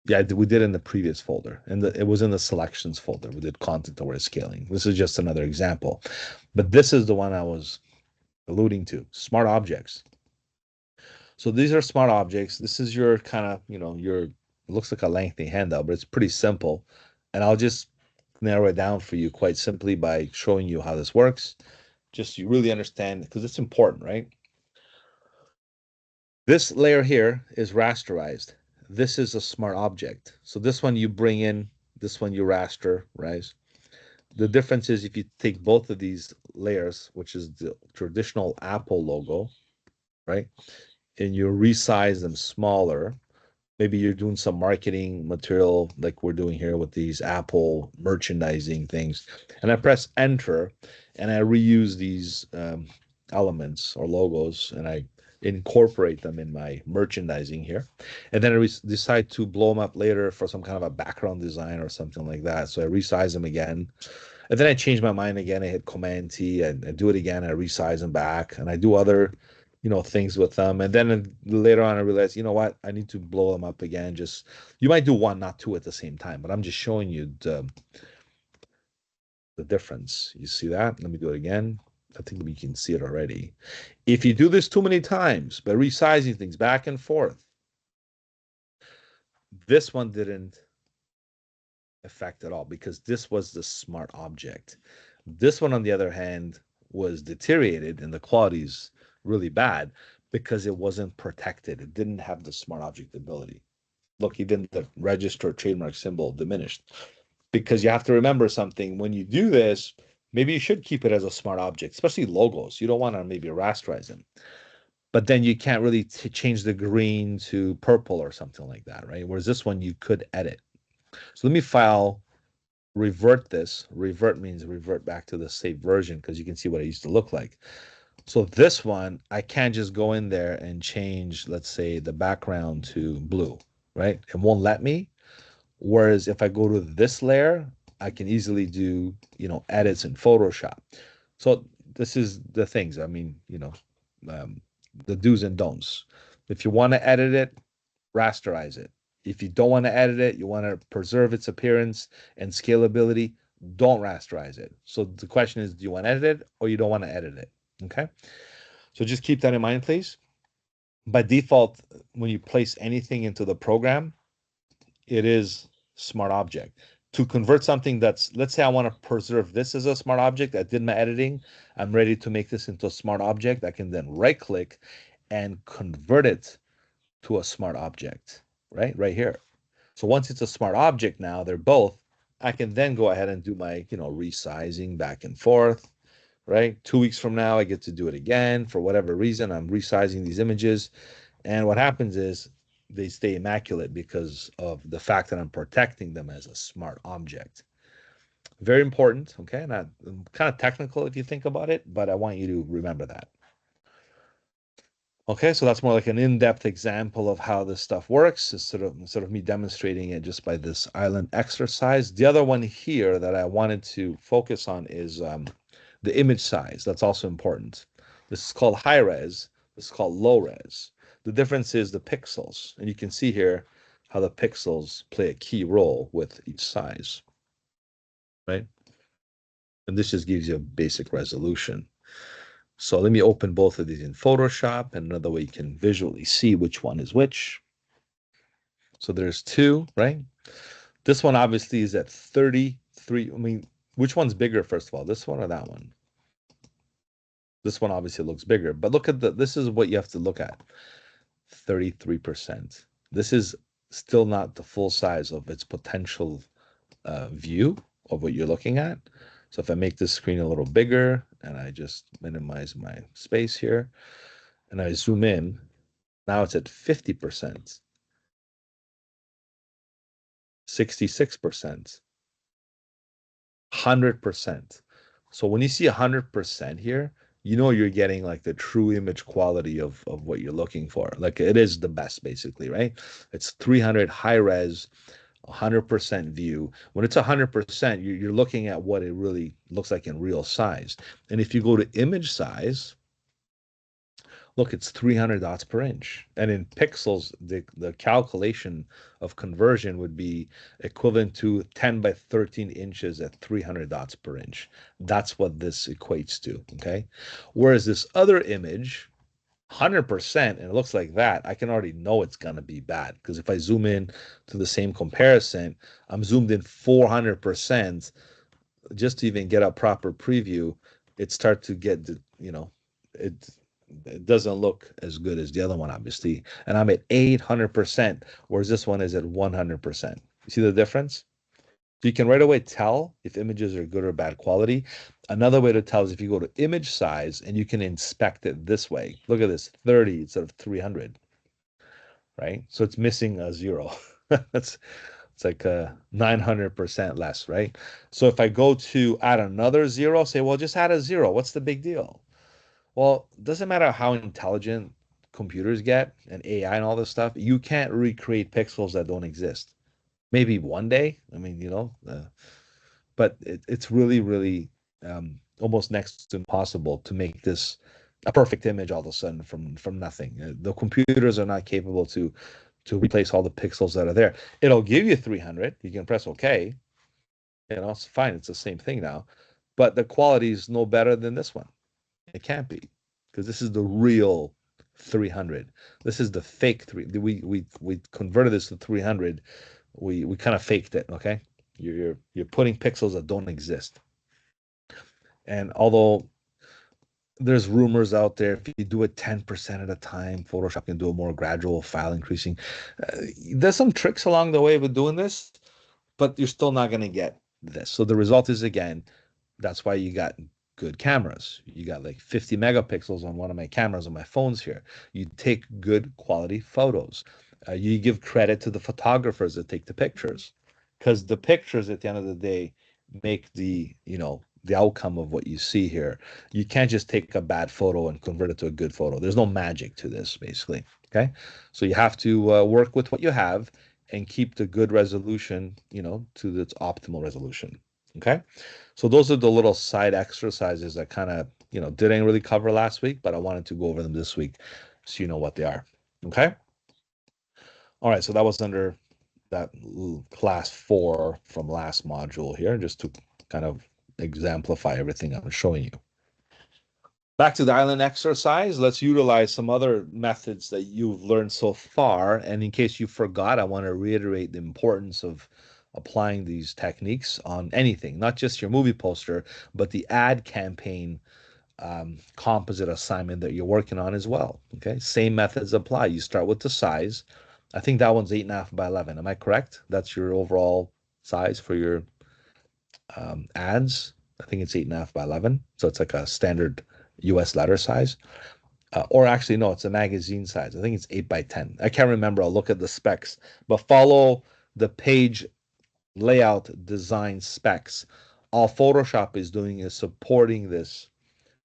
Yeah, we did in the previous folder, and it was in the selections folder. We did content aware scaling. This is just another example, but this is the one I was alluding to. Smart objects. So these are smart objects. This is your kind of, it looks like a lengthy handout, but it's pretty simple. And I'll just narrow it down for you quite simply by showing you how this works. Just so you really understand, because it's important, right? This layer here is rasterized. This is a smart object. So this one you bring in, this one you raster, right? The difference is if you take both of these layers, which is the traditional Apple logo, right? And you resize them smaller, maybe you're doing some marketing material like we're doing here with these Apple merchandising things, and I press enter and I reuse these elements or logos and I incorporate them in my merchandising here, and then I decide to blow them up later for some kind of a background design or something like that, so I resize them again, and then I change my mind again. I hit Command T and I do it again. I resize them back and I do other, things with them. And then later on, I realize, you know what? I need to blow them up again. Just you might do one, not two at the same time, but I'm just showing you the difference. You see that? Let me do it again. I think we can see it already. If you do this too many times by resizing things back and forth, this one didn't effect at all because this was the smart object. This one, on the other hand, was deteriorated and the quality's really bad because it wasn't protected. It didn't have the smart object ability. Look, even the register trademark symbol diminished because you have to remember something. When you do this, maybe you should keep it as a smart object, especially logos. You don't want to maybe rasterize them. But then you can't really change the green to purple or something like that, right? Whereas this one you could edit. So let me file revert this. Revert means revert back to the saved version because you can see what it used to look like. So this one, I can't just go in there and change, let's say, the background to blue, right? It won't let me. Whereas if I go to this layer, I can easily do, edits in Photoshop. So this is the things, I mean, um, the do's and don'ts. If you want to edit it, rasterize it. If you don't want to edit it, you want to preserve its appearance and scalability, don't rasterize it. So the question is, do you want to edit it or you don't want to edit it? Okay. So just keep that in mind, please. By default, when you place anything into the program, it is smart object. To convert something that's, let's say I want to preserve this as a smart object, I did my editing, I'm ready to make this into a smart object, I can then right click and convert it to a smart object, right here. So once it's a smart object now, they're both, I can then go ahead and do my, resizing back and forth, right? 2 weeks from now, I get to do it again. For whatever reason, I'm resizing these images. And what happens is they stay immaculate because of the fact that I'm protecting them as a smart object. Very important, okay? Not kind of technical if you think about it, but I want you to remember that. Okay, so that's more like an in-depth example of how this stuff works. It's sort of me demonstrating it just by this island exercise. The other one here that I wanted to focus on is the image size. That's also important. This is called high res. This is called low res. The difference is the pixels, and you can see here how the pixels play a key role with each size, right? And this just gives you a basic resolution. So let me open both of these in Photoshop, and another way you can visually see which one is which. So there's two, right? This one obviously is at 33. I mean, which one's bigger, first of all, this one or that one? This one obviously looks bigger, but look at this is what you have to look at. 33%. This is still not the full size of its potential view of what you're looking at. So if I make this screen a little bigger and I just minimize my space here and I zoom in, now it's at 50%, 66%, 100%. So when you see 100% here, you know you're getting like the true image quality of what you're looking for. Like it is the best, basically, right? It's 300 high res, 100% view. When it's 100%, you're looking at what it really looks like in real size. And if you go to image size, look, it's 300 dots per inch. And in pixels, the calculation of conversion would be equivalent to 10 by 13 inches at 300 dots per inch. That's what this equates to, okay? Whereas this other image, 100% and it looks like that, I can already know it's going to be bad because if I zoom in to the same comparison, I'm zoomed in 400% just to even get a proper preview. It starts to get it it doesn't look as good as the other one, obviously. And I'm at 800%, whereas this one is at 100%. You see the difference? So you can right away tell if images are good or bad quality. Another way to tell is if you go to image size and you can inspect it this way. Look at this, 30 instead of 300, right? So it's missing a zero. That's it's like 900% less, right? So if I go to add another zero, say, well, just add a zero. What's the big deal? Well, it doesn't matter how intelligent computers get and AI and all this stuff. You can't recreate pixels that don't exist. Maybe one day. I mean, but it's really, really almost next to impossible to make this a perfect image all of a sudden from nothing. The computers are not capable to replace all the pixels that are there. It'll give you 300. You can press OK. It's fine. It's the same thing now, but the quality is no better than this one. It can't be because this is the real 300. This is the fake three. We converted this to 300. We kind of faked it. Okay, you're putting pixels that don't exist. And although there's rumors out there, if you do it 10% at a time, Photoshop can do a more gradual file increasing. There's some tricks along the way with doing this, but you're still not going to get this. So the result is, again, that's why you got good cameras. You got like 50 megapixels on one of my cameras on my phones here. You take good quality photos. You give credit to the photographers that take the pictures because the pictures at the end of the day make the outcome of what you see here. You can't just take a bad photo and convert it to a good photo. There's no magic to this, basically. Okay. So you have to work with what you have and keep the good resolution, to its optimal resolution. Okay. So those are the little side exercises that kind of, didn't really cover last week, but I wanted to go over them this week so you know what they are. Okay. All right. So that was under that class 4 from last module here, just to kind of exemplify everything I'm showing you. Back to the island exercise, let's utilize some other methods that you've learned so far. And in case you forgot, I want to reiterate the importance of applying these techniques on anything, not just your movie poster, but the ad campaign composite assignment that you're working on as well. Okay, same methods apply. You start with the size. I think that one's 8.5 by 11. Am I correct? That's your overall size for your ads. I think it's 8.5 by 11. So it's like a standard US letter size. Or actually, no, it's a magazine size. I think it's 8 by 10. I can't remember. I'll look at the specs, but follow the page layout design specs. All Photoshop is doing is supporting this,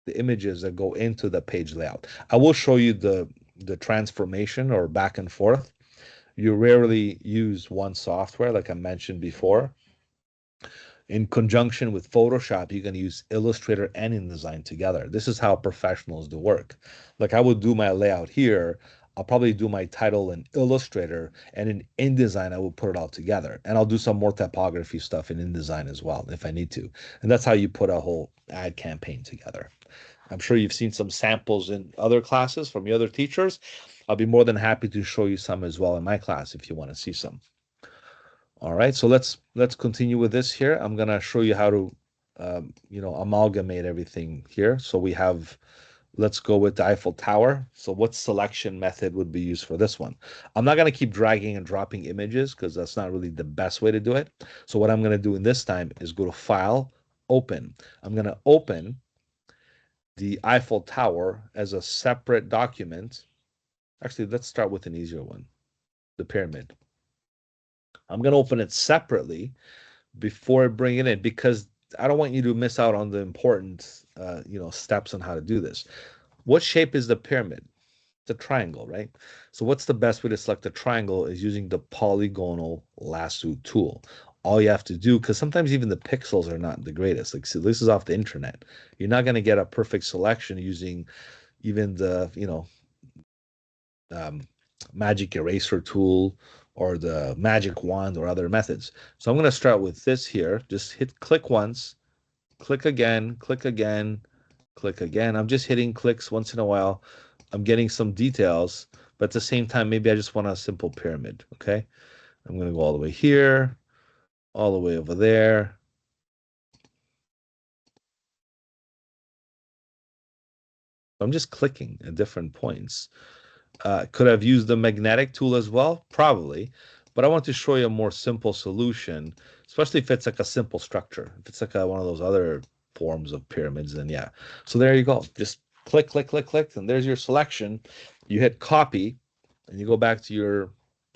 the images that go into the page layout. I will show you the transformation or back and forth. You rarely use one software, like I mentioned before. In conjunction with Photoshop, you're going to use Illustrator and InDesign together. This is how professionals do work. Like I would do my layout here. I'll probably do my title in Illustrator, and in InDesign, I will put it all together. And I'll do some more typography stuff in InDesign as well if I need to. And that's how you put a whole ad campaign together. I'm sure you've seen some samples in other classes from your other teachers. I'll be more than happy to show you some as well in my class if you want to see some. All right, so let's continue with this here. I'm gonna show you how to, amalgamate everything here. So we have, let's go with the Eiffel Tower. So what selection method would be used for this one? I'm not gonna keep dragging and dropping images because that's not really the best way to do it. So what I'm gonna do in this time is go to File, Open. I'm gonna open the Eiffel Tower as a separate document. Actually, let's start with an easier one, the pyramid. I'm gonna open it separately before I bring it in because I don't want you to miss out on the important, steps on how to do this. What shape is the pyramid? It's a triangle, right? So what's the best way to select a triangle is using the polygonal lasso tool. All you have to do, because sometimes even the pixels are not the greatest. Like, so this is off the internet. You're not going to get a perfect selection using even the, um, magic eraser tool or the magic wand or other methods. So I'm going to start with this here. Just hit click once, click again, click again, click again. I'm just hitting clicks once in a while. I'm getting some details, but at the same time, maybe I just want a simple pyramid. Okay. I'm going to go all the way here, all the way over there. I'm just clicking at different points. Could have used the magnetic tool as well? Probably. But I want to show you a more simple solution, especially if it's like a simple structure. If it's like one of those other forms of pyramids, then yeah. So there you go. Just click, click, click, click, and there's your selection. You hit copy, and you go back to your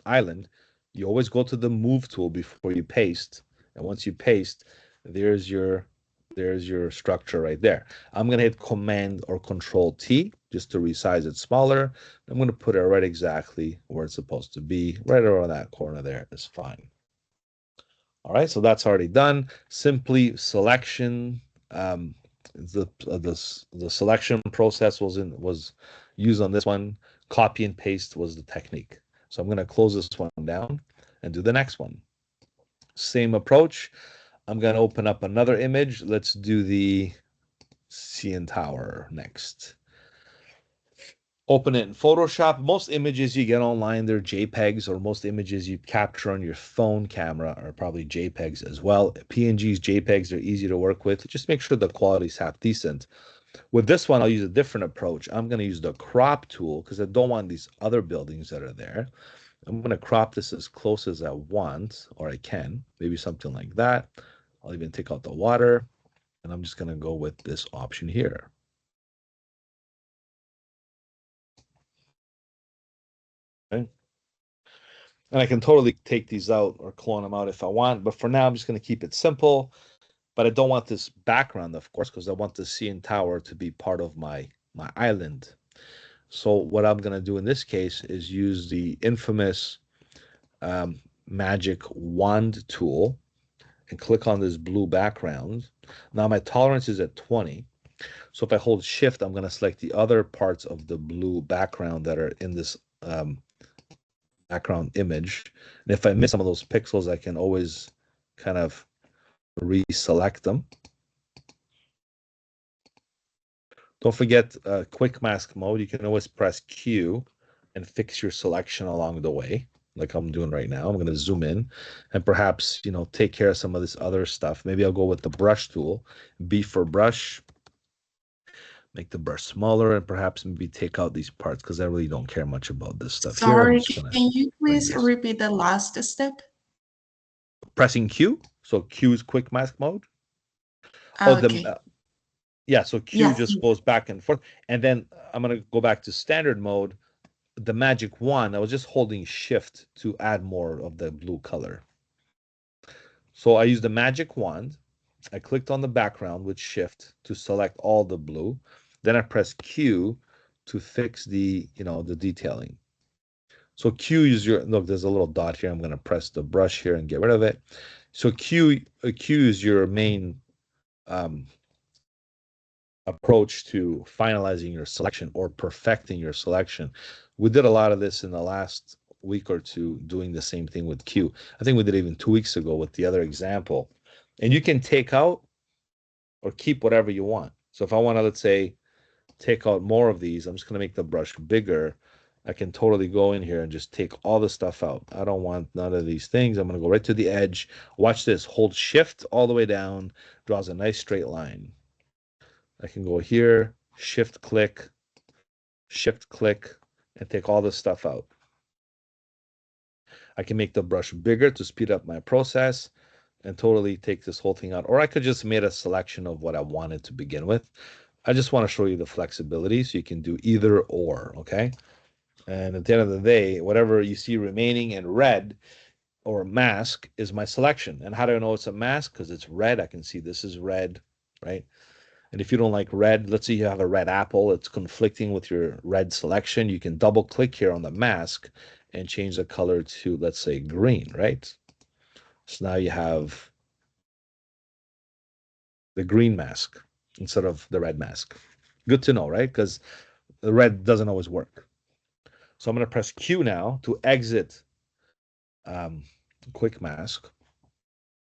island. You always go to the move tool before you paste. And once you paste, there's your there's your structure right there. I'm going to hit Command or Control T just to resize it smaller. I'm going to put it right exactly where it's supposed to be. Right around that corner there is fine. All right, so that's already done. Simply selection. The selection process was used on this one. Copy and paste was the technique. So I'm going to close this one down and do the next one. Same approach. I'm going to open up another image. Let's do the CN Tower next. Open it in Photoshop. Most images you get online, they're JPEGs, or most images you capture on your phone camera are probably JPEGs as well. PNGs, JPEGs are easy to work with. Just make sure the quality's half decent. With this one, I'll use a different approach. I'm going to use the crop tool because I don't want these other buildings that are there. I'm going to crop this as close as I want, or I can, maybe something like that. I'll even take out the water, and I'm just going to go with this option here. Okay. And I can totally take these out or clone them out if I want, but for now, I'm just going to keep it simple. But I don't want this background, of course, because I want the CN Tower to be part of my island. So what I'm going to do in this case is use the infamous magic wand tool and click on this blue background. Now my tolerance is at 20. So if I hold shift, I'm going to select the other parts of the blue background that are in this background image. And if I miss some of those pixels, I can always kind of reselect them. Don't forget quick mask mode. You can always press Q and fix your selection along the way, like I'm doing right now. I'm going to zoom in and perhaps, take care of some of this other stuff. Maybe I'll go with the brush tool, B for brush, make the brush smaller, and perhaps maybe take out these parts because I really don't care much about this stuff here. I'm Sorry, just going to can you bring please this. repeat the last step? Pressing Q. So Q is quick mask mode. Okay. Yeah, so Q Yes. just goes back and forth. And then I'm going to go back to standard mode. The magic wand, I was just holding shift to add more of the blue color. So I used the magic wand. I clicked on the background with shift to select all the blue. Then I pressed Q to fix the detailing. So Q is look, there's a little dot here. I'm going to press the brush here and get rid of it. So Q is your main approach to finalizing your selection or perfecting your selection. We did a lot of this in the last week or two, doing the same thing with Q. I think we did even 2 weeks ago with the other example. And you can take out or keep whatever you want. So if I want to, let's say, take out more of these, I'm just going to make the brush bigger. I can totally go in here and just take all the stuff out. I don't want none of these things. I'm going to go right to the edge. Watch this. Hold shift all the way down. Draws a nice straight line. I can go here, shift click, and take all this stuff out. I can make the brush bigger to speed up my process and totally take this whole thing out. Or I could just make a selection of what I wanted to begin with. I just want to show you the flexibility so you can do either or, okay? And at the end of the day, whatever you see remaining in red or mask is my selection. And how do I know it's a mask? Because it's red. I can see this is red, right? And if you don't like red, let's say you have a red apple, it's conflicting with your red selection. You can double click here on the mask and change the color to, let's say, green, right? So now you have the green mask instead of the red mask. Good to know, right? Because the red doesn't always work. So I'm going to press Q now to exit quick mask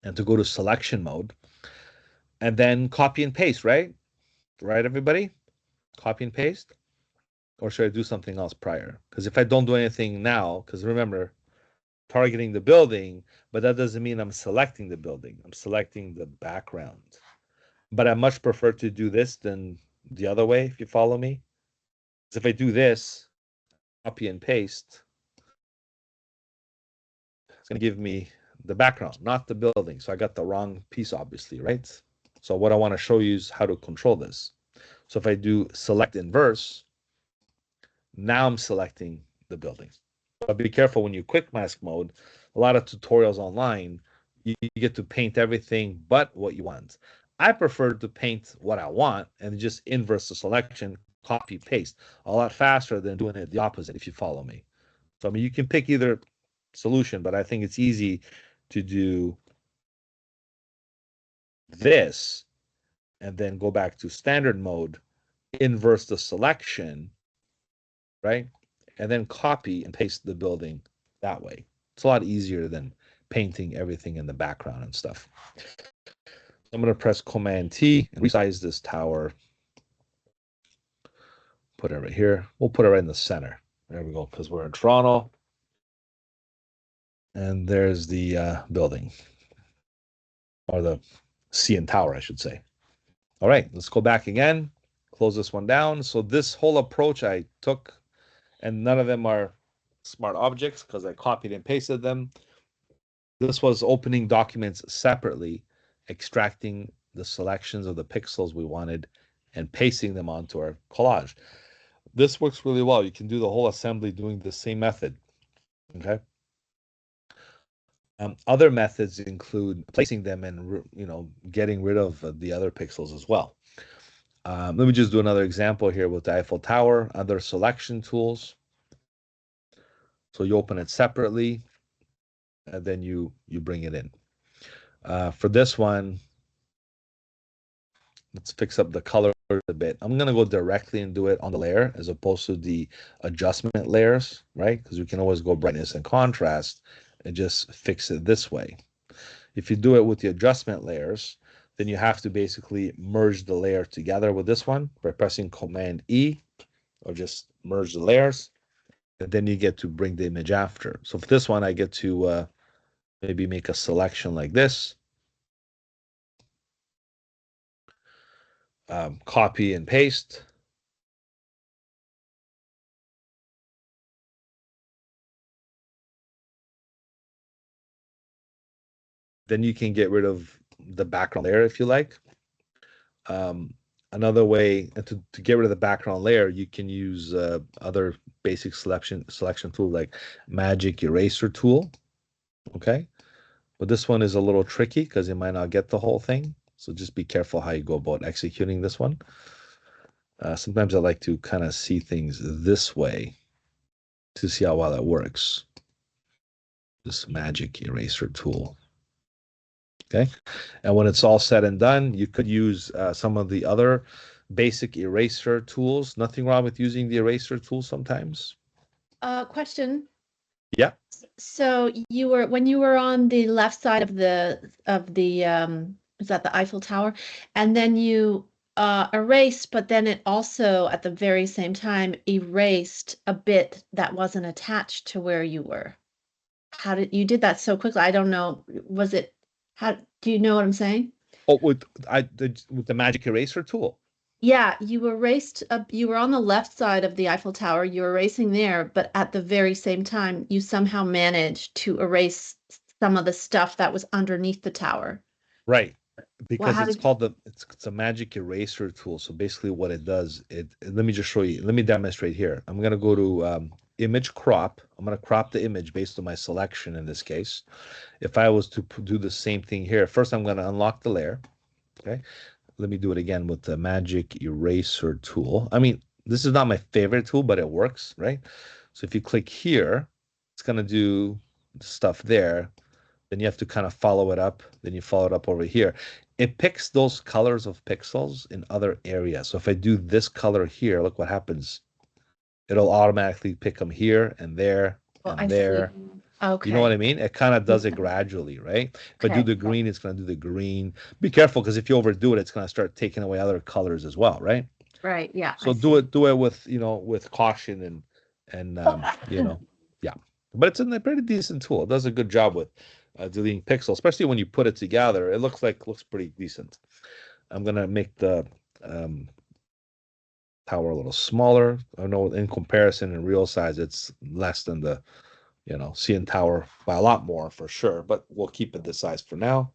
and to go to selection mode and then copy and paste, right? Right, everybody? Copy and paste. Or should I do something else prior? Because if I don't do anything now, because remember, targeting the building, but that doesn't mean I'm selecting the building. I'm selecting the background. But I much prefer to do this than the other way, if you follow me. Because if I do this, copy and paste, it's going to give me the background, not the building. So I got the wrong piece, obviously, right? So what I want to show you is how to control this. So if I do select inverse, now I'm selecting the building. But be careful when you quick mask mode. A lot of tutorials online, you get to paint everything but what you want. I prefer to paint what I want and just inverse the selection, copy, paste, a lot faster than doing it the opposite, if you follow me. So, I mean, you can pick either solution, but I think it's easy to do this and then go back to standard mode, inverse the selection, right? And then copy and paste the building that way. It's a lot easier than painting everything in the background and stuff. I'm going to press Command T and resize this tower. Put it right here. We'll put it right in the center. There we go, because we're in Toronto. And there's the building, or the CN Tower, I should say. All right, let's go back again. Close this one down. So this whole approach I took, and none of them are smart objects because I copied and pasted them. This was opening documents separately, extracting the selections of the pixels we wanted, and pasting them onto our collage. This works really well. You can do the whole assembly doing the same method. Okay. Other methods include placing them and getting rid of the other pixels as well. Let me just do another example here with the Eiffel Tower. Other selection tools. So you open it separately, and then you bring it in. For this one, let's fix up the color a bit. I'm gonna go directly and do it on the layer as opposed to the adjustment layers, right? Because we can always go brightness and contrast and just fix it this way. If you do it with the adjustment layers, then you have to basically merge the layer together with this one by pressing Command E, or just merge the layers, and then you get to bring the image after. So for this one, I get to maybe make a selection like this, copy and paste. Then you can get rid of the background layer if you like. Um, Another way to get rid of the background layer, you can use other basic selection tool like Magic Eraser tool. Okay, but this one is a little tricky because you might not get the whole thing. So just be careful how you go about executing this one. Sometimes I like to kind of see things this way to see how well it works. This Magic Eraser tool. Okay, and when it's all said and done, you could use some of the other basic eraser tools. Nothing wrong with using the eraser tool sometimes. Question. Yeah. So you were when you were on the left side of the is that the Eiffel Tower, and then you erased, but then it also at the very same time erased a bit that wasn't attached to where you were. How did you did that so quickly? I don't know. Was it how do you know what I'm saying? Oh, with the Magic Eraser tool. Yeah, you erased you were on the left side of the Eiffel Tower, you were erasing there, but at the very same time, you somehow managed to erase some of the stuff that was underneath the tower. Right. Well, Because how it's did called it's a Magic Eraser tool. So basically what it does, let me just show you. Let me demonstrate here. I'm gonna go to image crop. I'm gonna crop the image based on my selection in this case. If I was to do the same thing here, first I'm gonna unlock the layer. Okay. Let me do it again with the Magic Eraser tool. I mean, this is not my favorite tool, but it works, right? So if you click here, it's gonna do stuff there. Then you have to kind of follow it up. Then you follow it up over here. It picks those colors of pixels in other areas. So if I do this color here, look what happens. It'll automatically pick them here and there well, and I see. there. You know what Okay. I mean? It kind of does it gradually, right? If I do Okay. the green, it's going to do the green. Be careful because if you overdo it, it's going to start taking away other colors as well, right? Right. Yeah, I So do see. it, with with caution and yeah. But it's a pretty decent tool. It does a good job with deleting pixels, especially when you put it together. It looks pretty decent. I'm gonna make the um, tower a little smaller. I know in comparison in real size, it's less than the CN Tower by a lot more for sure, but we'll keep it this size for now.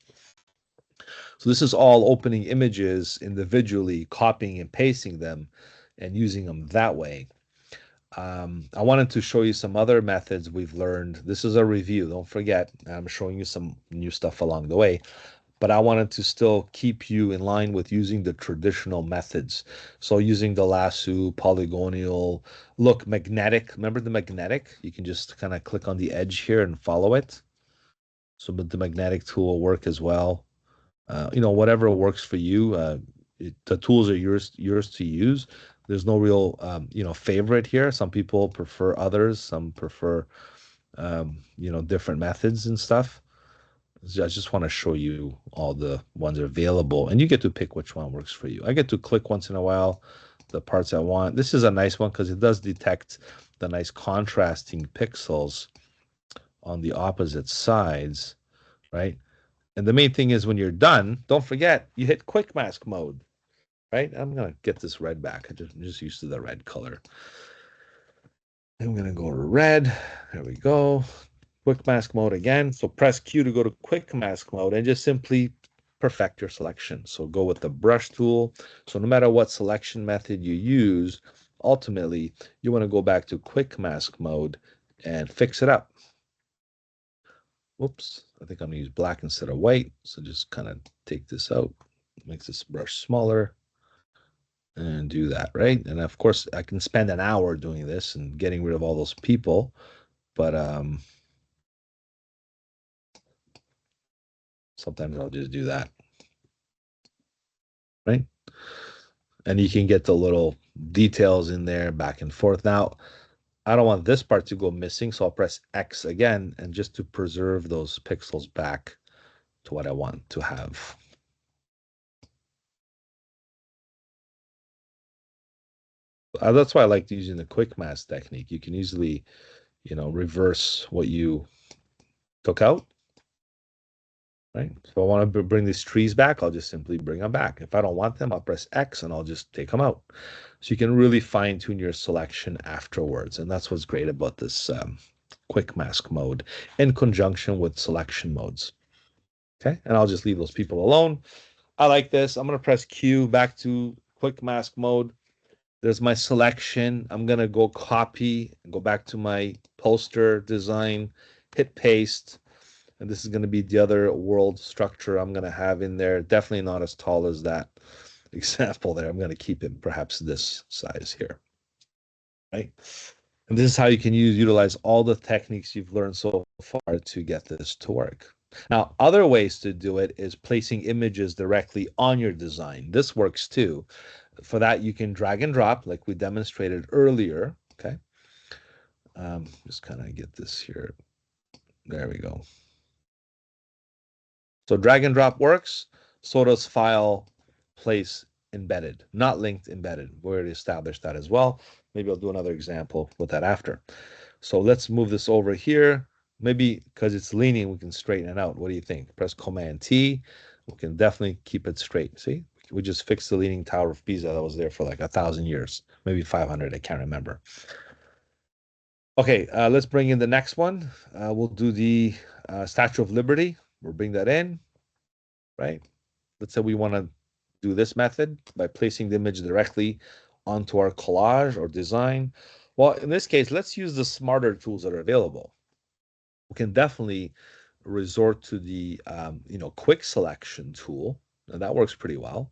So this is all opening images individually, copying and pasting them and using them that way. I wanted to show you some other methods we've learned. This is a review, don't forget. I'm showing you some new stuff along the way, but I wanted to still keep you in line with using the traditional methods. So using the lasso, polygonal, look, magnetic. Remember the magnetic? You can just kind of click on the edge here and follow it. So the magnetic tool will work as well. Whatever works for you. The tools are yours to use. There's no real favorite here. Some people prefer others. Some prefer different methods and stuff. So I just want to show you all the ones available, and you get to pick which one works for you. I get to click once in a while the parts I want. This is a nice one because it does detect the nice contrasting pixels on the opposite sides, right? And the main thing is when you're done, don't forget you hit quick mask mode, right? I'm gonna get this red back. I'm just used to the red color. I'm gonna go to red. There we go. Quick mask mode again. So press Q to go to quick mask mode and just simply perfect your selection. So go with the brush tool. So no matter what selection method you use, ultimately you want to go back to quick mask mode and fix it up. Whoops, I think I'm gonna use black instead of white. So just kind of take this out, make this brush smaller and do that, right? And of course I can spend an hour doing this and getting rid of all those people, but sometimes I'll just do that, right? And you can get the little details in there back and forth. Now, I don't want this part to go missing, so I'll press X again, and just to preserve those pixels back to what I want to have. That's why I like using the quick mask technique. You can easily, reverse what you took out, right? If I want to bring these trees back, I'll just simply bring them back. If I don't want them, I'll press X and I'll just take them out. So you can really fine tune your selection afterwards. And that's what's great about this quick mask mode in conjunction with selection modes. Okay, and I'll just leave those people alone. I like this. I'm going to press Q back to quick mask mode. There's my selection. I'm going to go copy, go back to my poster design, hit paste. And this is going to be the other world structure I'm going to have in there. Definitely not as tall as that example there. I'm going to keep it perhaps this size here, right? And this is how you can utilize all the techniques you've learned so far to get this to work. Now, other ways to do it is placing images directly on your design. This works too. For that, you can drag and drop like we demonstrated earlier. Okay. Just kind of get this here. There we go. So drag and drop works. So does file place embedded, not linked embedded. We already established that as well. Maybe I'll do another example with that after. So let's move this over here. Maybe because it's leaning, we can straighten it out. What do you think? Press Command T. We can definitely keep it straight. See, we just fixed the Leaning Tower of Pisa that was there for like 1,000 years, maybe 500. I can't remember. Okay, let's bring in the next one. We'll do the Statue of Liberty. We'll bring that in, right? Let's say we want to do this method by placing the image directly onto our collage or design. Well, in this case, let's use the smarter tools that are available. We can definitely resort to the quick selection tool, and that works pretty well.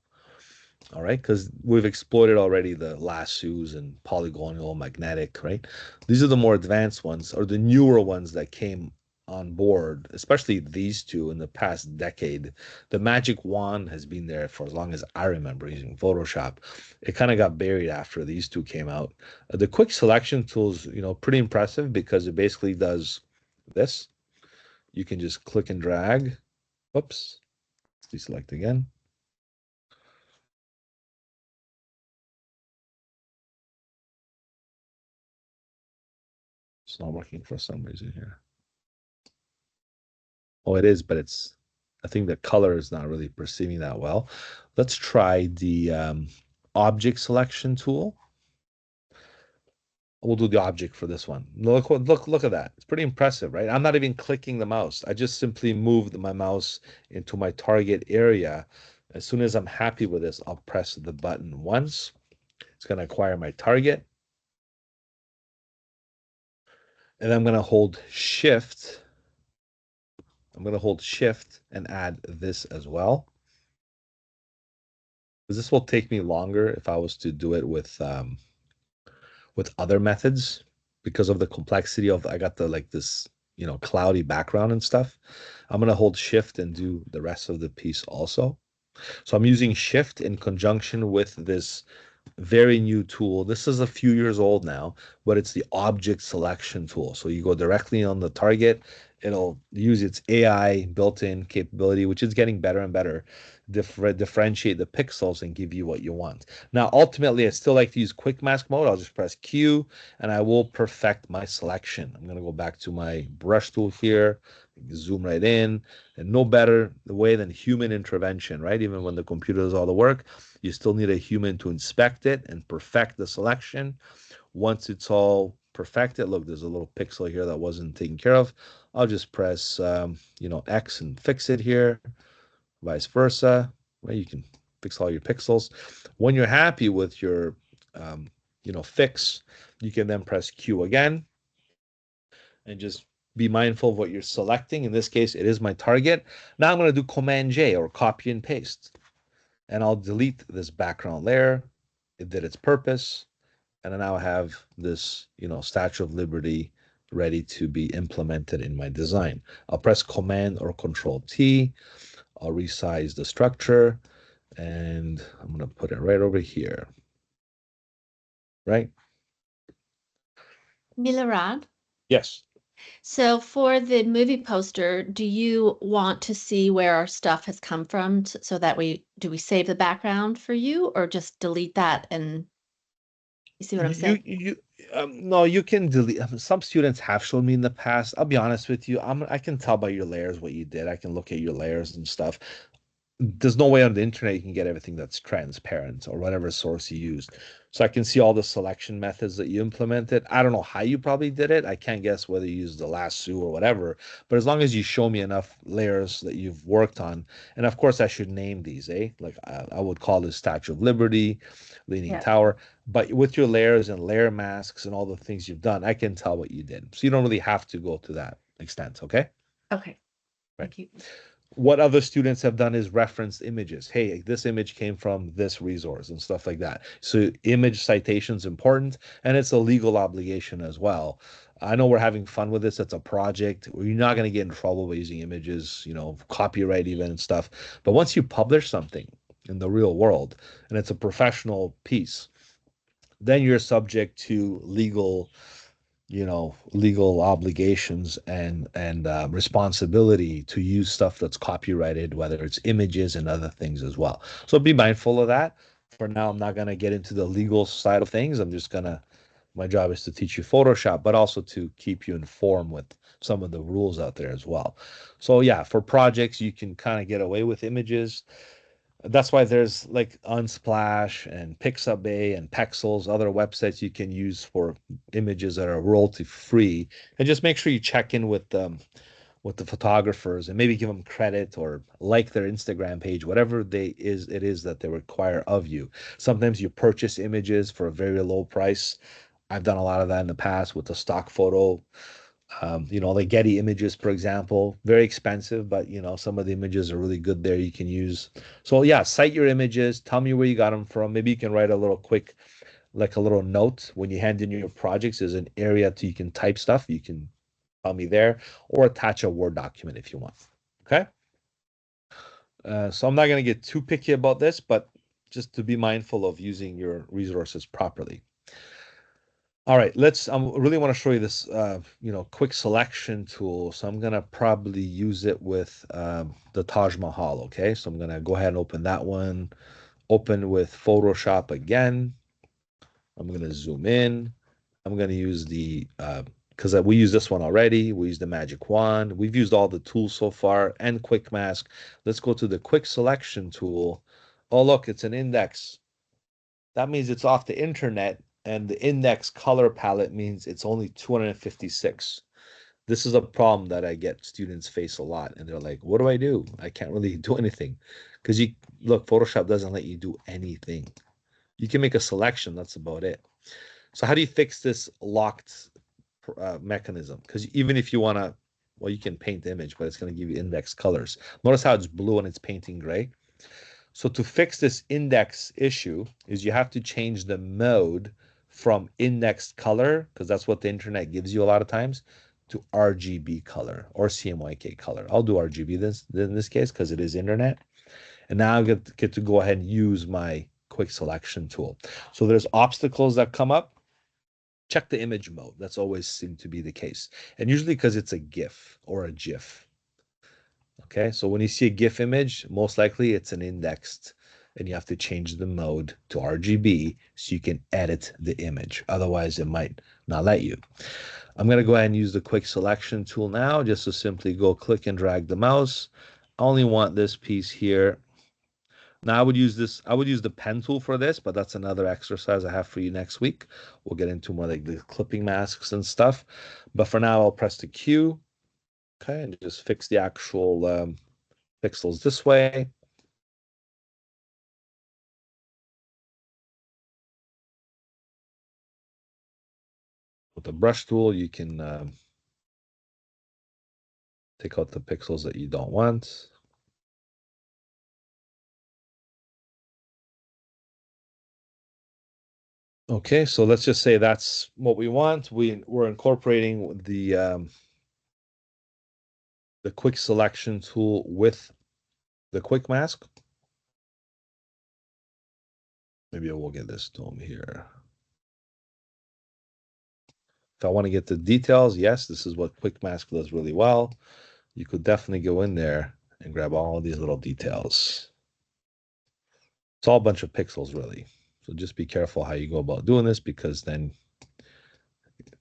All right, because we've exploited already the lassos and polygonal, magnetic, right? These are the more advanced ones, or the newer ones that came on board, especially these two in the past decade. The magic wand has been there for as long as I remember using Photoshop. It kind of got buried after these two came out. The quick selection tools, pretty impressive because it basically does this. You can just click and drag. Whoops. Deselect again. It's not working for some reason here. Oh, it is, but I think the color is not really perceiving that well. Let's try the object selection tool. We'll do the object for this one. Look at that. It's pretty impressive, right? I'm not even clicking the mouse. I just simply moved my mouse into my target area. As soon as I'm happy with this, I'll press the button once. It's going to acquire my target. And I'm going to hold Shift. I'm going to hold Shift and add this as well. Because this will take me longer if I was to do it with other methods because of the complexity of I got this cloudy background and stuff. I'm going to hold Shift and do the rest of the piece also. So I'm using Shift in conjunction with this very new tool. This is a few years old now, but it's the object selection tool. So you go directly on the target. It'll use its AI built-in capability, which is getting better and better, differentiate the pixels and give you what you want. Now, ultimately, I still like to use quick mask mode. I'll just press Q and I will perfect my selection. I'm going to go back to my brush tool here, zoom right in, and no better the way than human intervention, right? Even when the computer does all the work, you still need a human to inspect it and perfect the selection. Once it's all perfected, look, there's a little pixel here that wasn't taken care of. I'll just press, X and fix it here, vice versa. Well, you can fix all your pixels. When you're happy with your, fix, you can then press Q again and just be mindful of what you're selecting. In this case, it is my target. Now I'm going to do Command J or copy and paste. And I'll delete this background layer. It did its purpose. And I now have this, Statue of Liberty ready to be implemented in my design. I'll press Command or Control T. I'll resize the structure. And I'm going to put it right over here. Right? Milorad, Yes. so for the movie poster, do you want to see where our stuff has come from so that do we save the background for you or just delete that and you see what I'm saying? No, you can delete. Some students have shown me in the past. I'll be honest with you. I can tell by your layers what you did. I can look at your layers and stuff. There's no way on the internet you can get everything that's transparent or whatever source you used. So I can see all the selection methods that you implemented. I don't know how you probably did it. I can't guess whether you used the lasso or whatever. But as long as you show me enough layers that you've worked on, and of course I should name these, eh? Like I would call this Statue of Liberty, Leaning Yeah. Tower. But with your layers and layer masks and all the things you've done, I can tell what you did. So you don't really have to go to that extent, okay? Okay. Right. Thank you. What other students have done is referenced images. Hey, this image came from this resource and stuff like that. So image citation is important, and it's a legal obligation as well. I know we're having fun with this. It's a project. You're not going to get in trouble by using images, copyright even and stuff. But once you publish something in the real world and it's a professional piece, then you're subject to legal obligations and responsibility to use stuff that's copyrighted, whether it's images and other things as well. So be mindful of that. For now, I'm not going to get into the legal side of things. My job is to teach you Photoshop, but also to keep you informed with some of the rules out there as well. So yeah, for projects, you can kind of get away with images. That's why there's like Unsplash and Pixabay and Pexels, other websites you can use for images that are royalty free. And just make sure you check in with the photographers and maybe give them credit or like their Instagram page, whatever it is that they require of you. Sometimes you purchase images for a very low price. I've done a lot of that in the past with the stock photo. Like Getty images, for example, very expensive, but some of the images are really good there you can use. So yeah, cite your images, tell me where you got them from. Maybe you can write a little quick, like a little note when you hand in your projects. There's an area you can type stuff. You can tell me there or attach a Word document if you want. Okay. So I'm not going to get too picky about this, but just to be mindful of using your resources properly. All right, I really want to show you this, quick selection tool. So I'm gonna probably use it with the Taj Mahal. Okay, so I'm gonna go ahead and open that one. Open with Photoshop again. I'm gonna zoom in. I'm gonna use because we use this one already. We use the magic wand. We've used all the tools so far and quick mask. Let's go to the quick selection tool. Oh, look, it's an index. That means it's off the internet, and the index color palette means it's only 256. This is a problem that I get students face a lot, and they're like, "What do I do? I can't really do anything." Because Photoshop doesn't let you do anything. You can make a selection, that's about it. So how do you fix this locked mechanism? Because even if you want to, well, you can paint the image, but it's going to give you index colors. Notice how it's blue and it's painting gray. So to fix this index issue is you have to change the mode from indexed color, because that's what the internet gives you a lot of times, to RGB color or CMYK color. I'll do RGB in this case because it is internet. And now I get to go ahead and use my quick selection tool. So there's obstacles that come up. Check the image mode. That's always seemed to be the case. And usually because it's a GIF or a GIF. Okay, so when you see a GIF image, most likely it's an indexed, and you have to change the mode to RGB so you can edit the image. Otherwise, it might not let you. I'm going to go ahead and use the quick selection tool now, just to simply go click and drag the mouse. I only want this piece here. Now I would use the pen tool for this, but that's another exercise I have for you next week. We'll get into more like the clipping masks and stuff. But for now, I'll press the Q. Okay, and just fix the actual pixels this way. With the brush tool, you can take out the pixels that you don't want. Okay, so let's just say that's what we want. We're incorporating the quick selection tool with the quick mask. Maybe I will get this dome here. If I want to get the details, yes, this is what Quick Mask does really well. You could definitely go in there and grab all these little details. It's all a bunch of pixels, really. So just be careful how you go about doing this, because then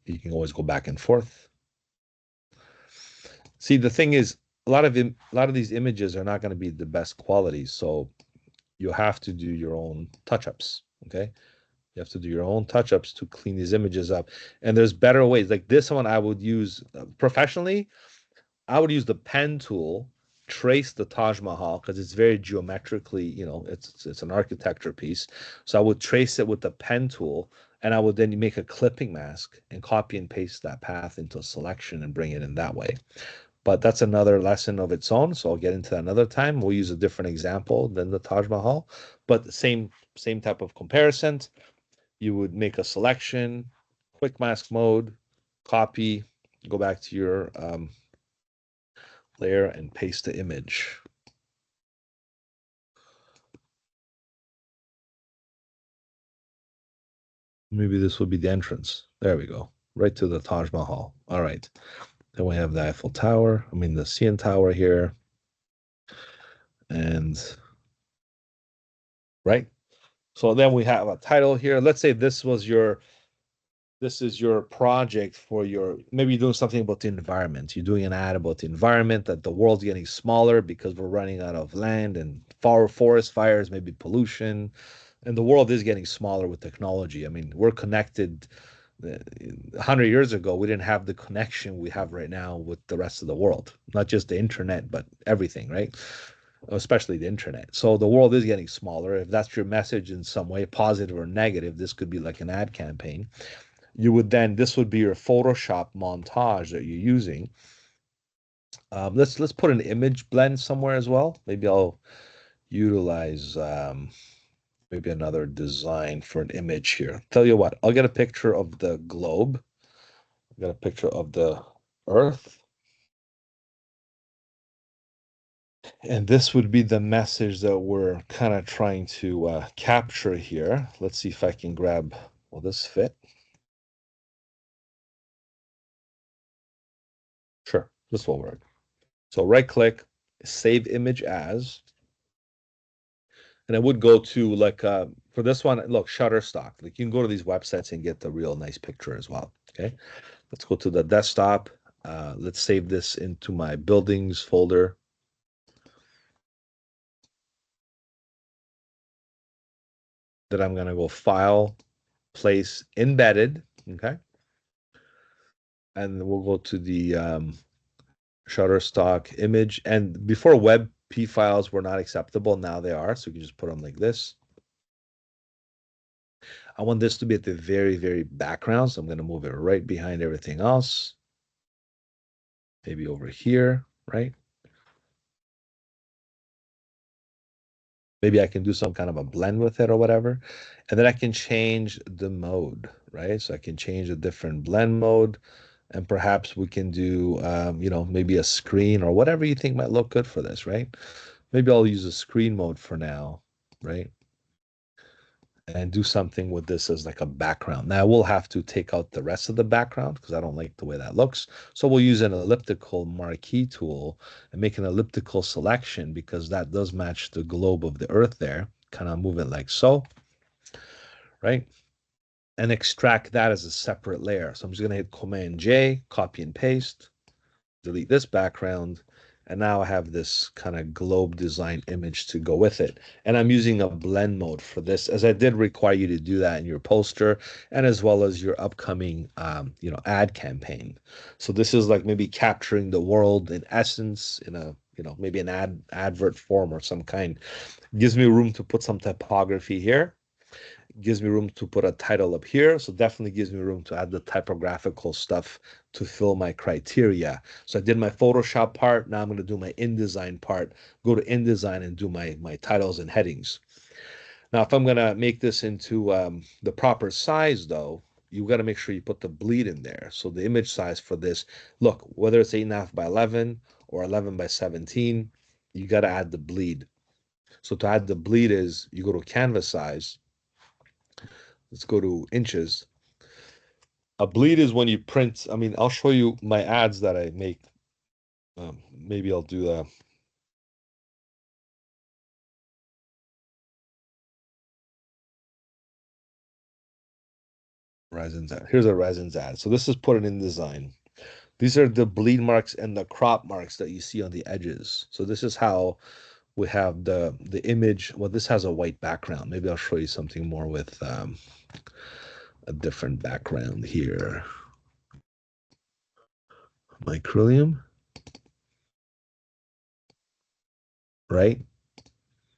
you can always go back and forth. See, the thing is, a lot of these images are not going to be the best quality, so you have to do your own touch-ups. Okay, you have to do your own touch-ups to clean these images up. And there's better ways. Like this one, I would use professionally. I would use the pen tool, trace the Taj Mahal because it's very geometrically, it's an architecture piece. So I would trace it with the pen tool, and I would then make a clipping mask and copy and paste that path into a selection and bring it in that way. But that's another lesson of its own. So I'll get into that another time. We'll use a different example than the Taj Mahal, but the same type of comparison. You would make a selection, quick mask mode, copy, go back to your layer and paste the image. Maybe this would be the entrance. There we go. Right to the Taj Mahal. All right. Then we have the Eiffel Tower. I mean, the CN Tower here. And right. So then we have a title here. Let's say this is your project for maybe you're doing something about the environment. You're doing an ad about the environment, that the world's getting smaller because we're running out of land and forest fires, maybe pollution. And the world is getting smaller with technology. I mean, we're connected. 100 years ago, we didn't have the connection we have right now with the rest of the world, not just the internet, but everything, right? Especially the internet. So the world is getting smaller. If that's your message in some way, positive or negative, this could be like an ad campaign. This would be your Photoshop montage that you're using. Let's put an image blend somewhere as well. Maybe I'll utilize maybe another design for an image here. Tell you what, I'll get a picture of the globe. I'll get a picture of the Earth. And this would be the message that we're kind of trying to capture here. Let's see if I can grab, will this fit? Sure, this will work. So right click, save image as, and I would go to like for this one, look, Shutterstock. Like you can go to these websites and get the real nice picture as well. Okay, let's go to the desktop. Let's save this into my buildings folder. Then I'm gonna go File, Place, Embedded. Okay, and we'll go to the Shutterstock image. And before WebP files were not acceptable, now they are. So you can just put them like this. I want this to be at the very, very background. So I'm going to move it right behind everything else. Maybe over here, right? Maybe I can do some kind of a blend with it or whatever. And then I can change the mode, right? So I can change a different blend mode. And perhaps we can do, maybe a screen or whatever you think might look good for this, right? Maybe I'll use a screen mode for now, right? And do something with this as like a background. Now we'll have to take out the rest of the background because I don't like the way that looks. So we'll use an elliptical marquee tool and make an elliptical selection because that does match the globe of the Earth there. Kind of move it like so, right? And extract that as a separate layer. So I'm just going to hit Command J, copy and paste, delete this background. And now I have this kind of globe design image to go with it. And I'm using a blend mode for this, as I did require you to do that in your poster and as well as your upcoming, ad campaign. So this is like maybe capturing the world in essence in a, maybe an advert form or some kind. Gives me room to put some typography here. Gives me room to put a title up here. So definitely gives me room to add the typographical stuff to fill my criteria. So I did my Photoshop part. Now I'm going to do my InDesign part. Go to InDesign and do my titles and headings. Now, if I'm going to make this into the proper size, though, you got to make sure you put the bleed in there. So the image size for this, look, whether it's 8.5 by 11 or 11 by 17, you got to add the bleed. So to add the bleed is you go to canvas size, Let's go to inches. A bleed is when you print. I mean, I'll show you my ads that I make. Maybe I'll do a Resin's ad. Here's a Resin's ad. So this is put in InDesign. These are the bleed marks and the crop marks that you see on the edges. So this is how we have the image. Well, this has a white background. Maybe I'll show you something more with a different background here. Microlium, right?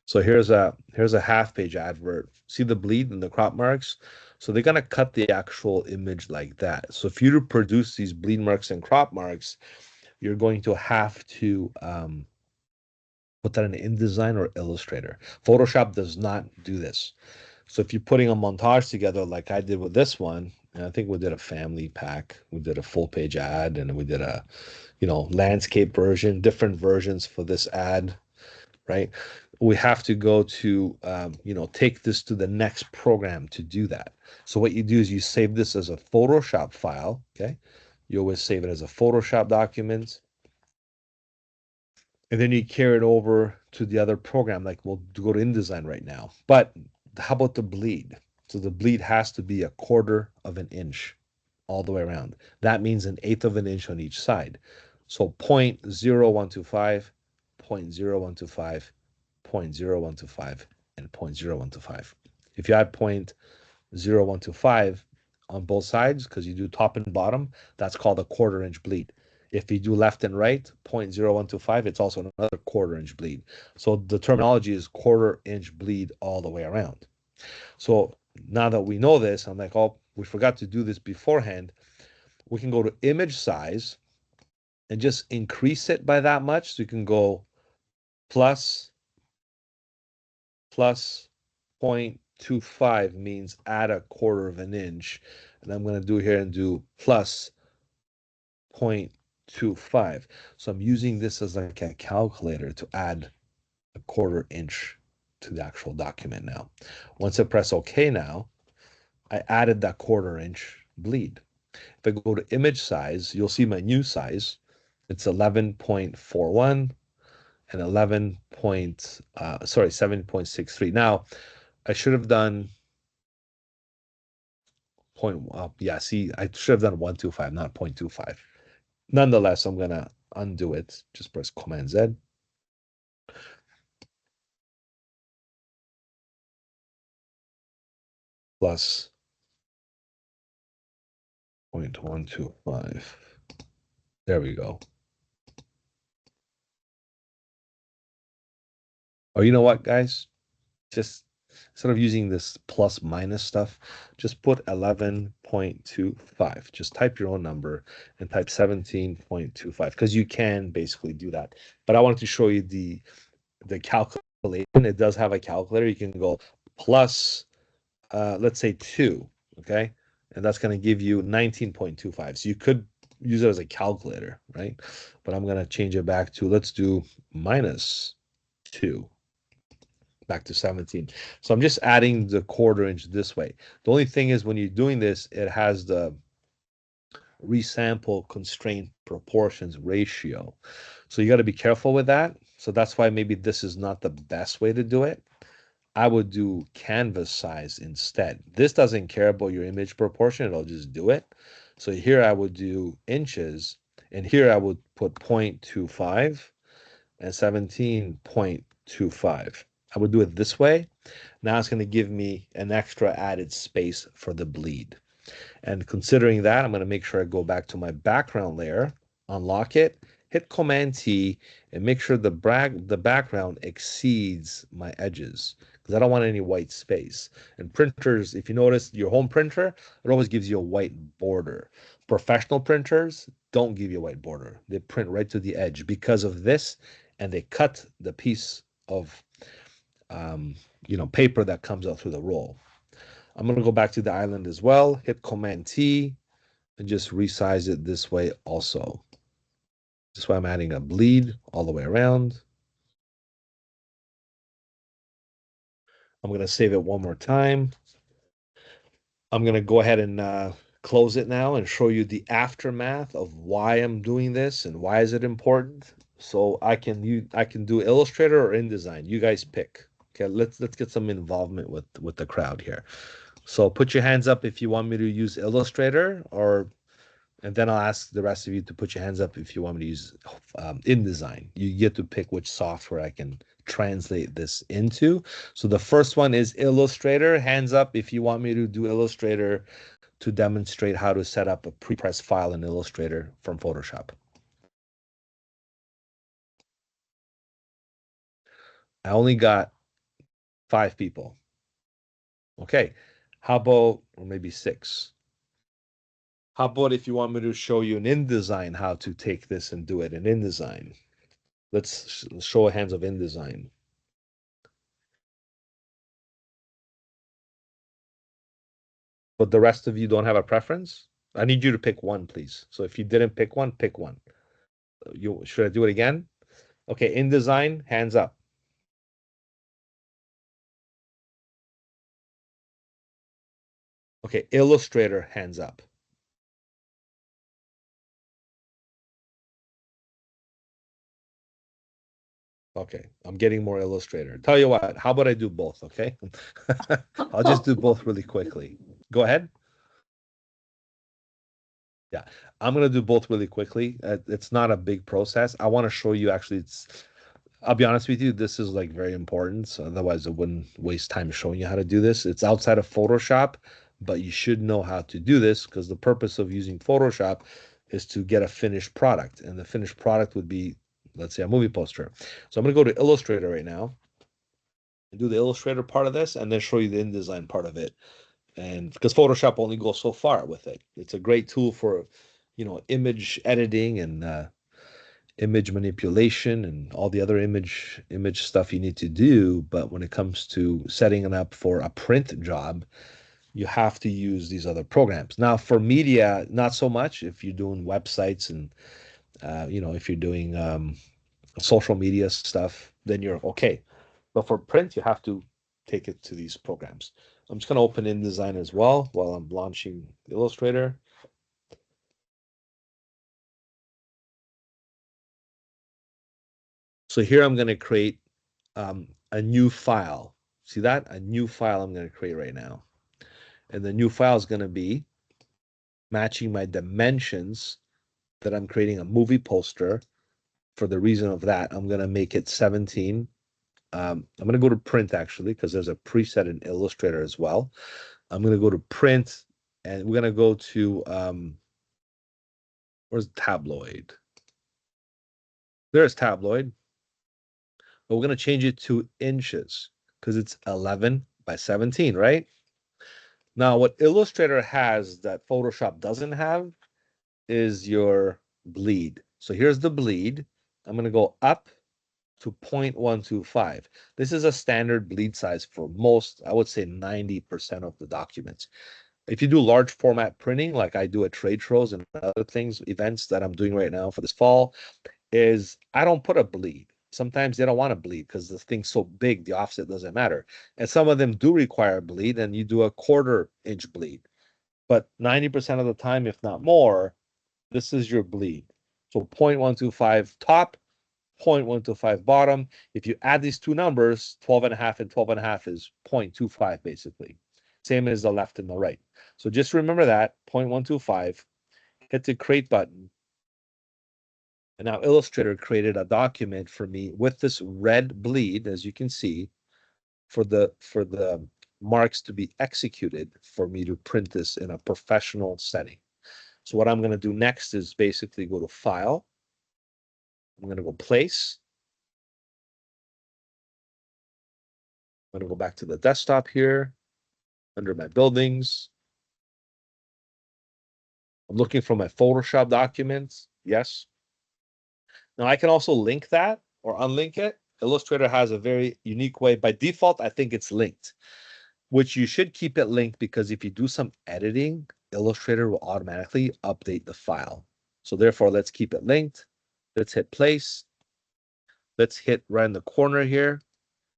So here's a half page advert. See the bleed and the crop marks? So they're gonna cut the actual image like that. So if you produce these bleed marks and crop marks, you're going to have to put that in InDesign or Illustrator. Photoshop does not do this. So if you're putting a montage together like I did with this one, and I think we did a family pack, we did a full page ad, and we did a, landscape version, different versions for this ad, right? We have to go to, take this to the next program to do that. So what you do is you save this as a Photoshop file, okay? You always save it as a Photoshop document, and then you carry it over to the other program. Like we'll go to InDesign right now. But how about the bleed? So the bleed has to be 1/4 of an inch all the way around. That means 1/8 of an inch on each side. So 0.0125, 0.0125, 0.0125, and 0.0125. If you add 0.0125 on both sides, because you do top and bottom, that's called a 1/4 inch bleed. If you do left and right, 0.0125, it's also another 1/4 inch bleed. So the terminology is 1/4 inch bleed all the way around. So now that we know this, I'm like, oh, we forgot to do this beforehand. We can go to image size and just increase it by that much. So you can go plus 0.25 means add 1/4 of an inch. And I'm going to do here and do plus 0.25. So I'm using this as like a calculator to add 1/4 inch to the actual document now. Once I press OK now, I added that 1/4 inch bleed. If I go to image size, you'll see my new size. It's 11.41 and 7.63. Now, I should have done see, I should have done 125, not 0.25. Nonetheless, I'm gonna undo it. Just press Command Z. Plus 0.125. There we go. Oh, you know what, guys? Just instead of using this plus minus stuff, just put 11.25. Just type your own number and type 17.25 because you can basically do that. But I wanted to show you the calculation. It does have a calculator. You can go plus, let's say 2, okay? And that's going to give you 19.25. So you could use it as a calculator, right? But I'm going to change it back to, let's do minus 2. Back to 17. So I'm just adding the 1/4 inch this way. The only thing is when you're doing this, it has the resample constraint proportions ratio. So you got to be careful with that. So that's why maybe this is not the best way to do it. I would do canvas size instead. This doesn't care about your image proportion. It'll just do it. So here I would do inches, and here I would put 0.25 and 17.25. I would do it this way. Now it's going to give me an extra added space for the bleed. And considering that, I'm going to make sure I go back to my background layer, unlock it, hit Command T, and make sure the background exceeds my edges because I don't want any white space. And printers, if you notice your home printer, it always gives you a white border. Professional printers don't give you a white border. They print right to the edge because of this, and they cut the piece of paper that comes out through the roll. I'm going to go back to the island as well, hit Command T, and just resize it this way also. This way I'm adding a bleed all the way around. I'm going to save it one more time. I'm going to go ahead and close it now and show you the aftermath of why I'm doing this and why is it important. So I can do Illustrator or InDesign. You guys pick. Okay, let's get some involvement with the crowd here. So put your hands up if you want me to use Illustrator, and then I'll ask the rest of you to put your hands up if you want me to use InDesign. You get to pick which software I can translate this into. So the first one is Illustrator. Hands up if you want me to do Illustrator to demonstrate how to set up a prepress file in Illustrator from Photoshop. I only got 5 people. Okay, how about, or maybe 6? How about if you want me to show you in InDesign how to take this and do it in InDesign? Let's show a hands of InDesign. But the rest of you don't have a preference? I need you to pick one, please. So if you didn't pick one, pick one. Should I do it again? Okay, InDesign, hands up. Okay, Illustrator, hands up. Okay, I'm getting more Illustrator. Tell you what, how about I do both, okay? I'll just do both really quickly. Go ahead. Yeah, I'm gonna do both really quickly. It's not a big process. I want to show you actually I'll be honest with you, this is like very important. So otherwise I wouldn't waste time showing you how to do this. It's outside of Photoshop, but you should know how to do this because the purpose of using Photoshop is to get a finished product. And the finished product would be, let's say, a movie poster. So I'm gonna go to Illustrator right now and do the Illustrator part of this and then show you the InDesign part of it. And because Photoshop only goes so far with it. It's a great tool for, image editing and image manipulation and all the other image stuff you need to do. But when it comes to setting it up for a print job, you have to use these other programs. Now, for media, not so much. If you're doing websites and if you're doing social media stuff, then you're okay. But for print, you have to take it to these programs. I'm just going to open InDesign as well while I'm launching Illustrator. So here I'm going to create a new file. See that? A new file I'm going to create right now. And the new file is going to be matching my dimensions that I'm creating a movie poster. For the reason of that, I'm going to make it 17. I'm going to go to print actually, because there's a preset in Illustrator as well. I'm going to go to print and we're going to go to, where's tabloid? There's tabloid. But we're going to change it to inches because it's 11 by 17, right? Now, what Illustrator has that Photoshop doesn't have is your bleed. So here's the bleed. I'm going to go up to 0.125. This is a standard bleed size for most, I would say 90% of the documents. If you do large format printing, like I do at trade shows and other things, events that I'm doing right now for this fall, is I don't put a bleed. Sometimes they don't want to bleed because the thing's so big, the offset doesn't matter. And some of them do require a bleed, and you do a 1/4 inch bleed. But 90% of the time, if not more, this is your bleed. So 0.125 top, 0.125 bottom. If you add these two numbers, 12.5 and 12.5 is 0.25 basically. Same as the left and the right. So just remember that, 0.125, hit the create button. And now Illustrator created a document for me with this red bleed, as you can see, for the marks to be executed for me to print this in a professional setting. So what I'm going to do next is basically go to File. I'm going to go Place. I'm going to go back to the desktop here under my buildings. I'm looking for my Photoshop documents. Yes. Now I can also link that or unlink it. Illustrator has a very unique way. By default, I think it's linked, which you should keep it linked because if you do some editing, Illustrator will automatically update the file. So therefore, let's keep it linked. Let's hit place. Let's hit right in the corner here.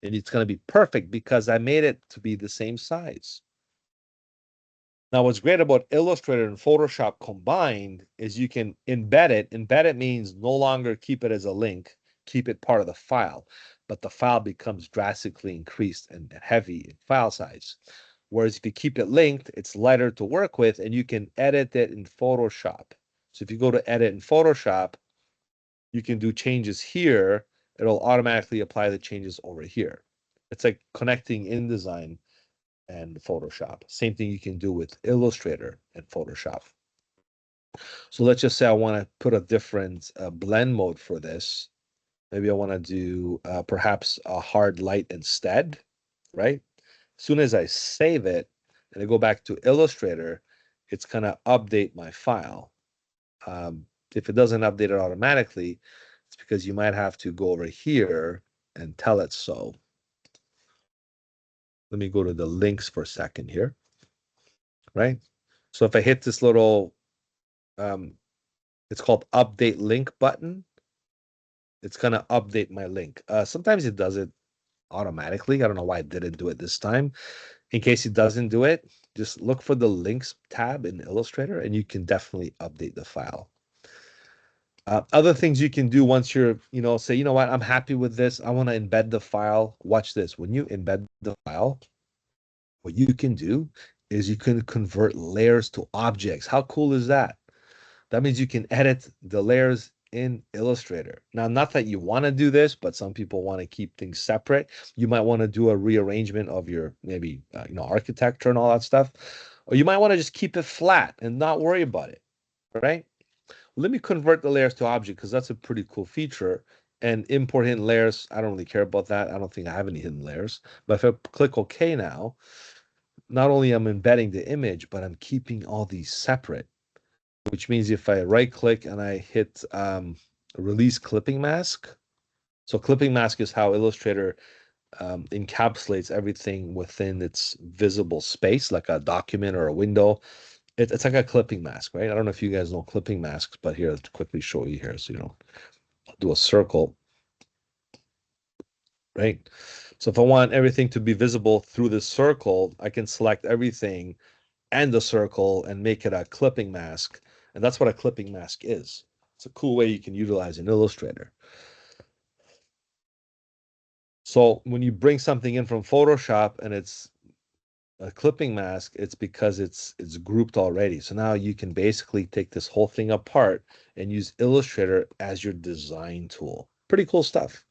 And it's going to be perfect because I made it to be the same size. Now, what's great about Illustrator and Photoshop combined is you can embed it. Embed it means no longer keep it as a link, keep it part of the file, but the file becomes drastically increased and heavy in file size. Whereas if you keep it linked, it's lighter to work with and you can edit it in Photoshop. So if you go to edit in Photoshop, you can do changes here. It'll automatically apply the changes over here. It's like connecting InDesign and Photoshop. Same thing you can do with Illustrator and Photoshop. So let's just say I want to put a different blend mode for this. Maybe I want to do perhaps a hard light instead, right? As soon as I save it and I go back to Illustrator, it's going to update my file. If it doesn't update it automatically, it's because you might have to go over here and tell it so. Let me go to the links for a second here, right? So if I hit this little, it's called update link button, it's going to update my link. Sometimes it does it automatically. I don't know why it didn't do it this time. In case it doesn't do it, just look for the links tab in Illustrator and you can definitely update the file. Other things you can do once you're, say, you know what, I'm happy with this. I want to embed the file. Watch this. When you embed the file, what you can do is you can convert layers to objects. How cool is that? That means you can edit the layers in Illustrator. Now, not that you want to do this, but some people want to keep things separate. You might want to do a rearrangement of your maybe, architecture and all that stuff. Or you might want to just keep it flat and not worry about it, right? Let me convert the layers to object because that's a pretty cool feature. And import hidden layers, I don't really care about that. I don't think I have any hidden layers. But if I click OK now, not only I'm embedding the image, but I'm keeping all these separate, which means if I right click and I hit release clipping mask. So clipping mask is how Illustrator encapsulates everything within its visible space, like a document or a window. It's like a clipping mask, right? I don't know if you guys know clipping masks, but here, let's quickly show you here. So, I'll do a circle, right? So if I want everything to be visible through this circle, I can select everything and the circle and make it a clipping mask. And that's what a clipping mask is. It's a cool way you can utilize an Illustrator. So when you bring something in from Photoshop and it's a clipping mask, it's because it's grouped already. So now you can basically take this whole thing apart and use Illustrator as your design tool. Pretty cool stuff.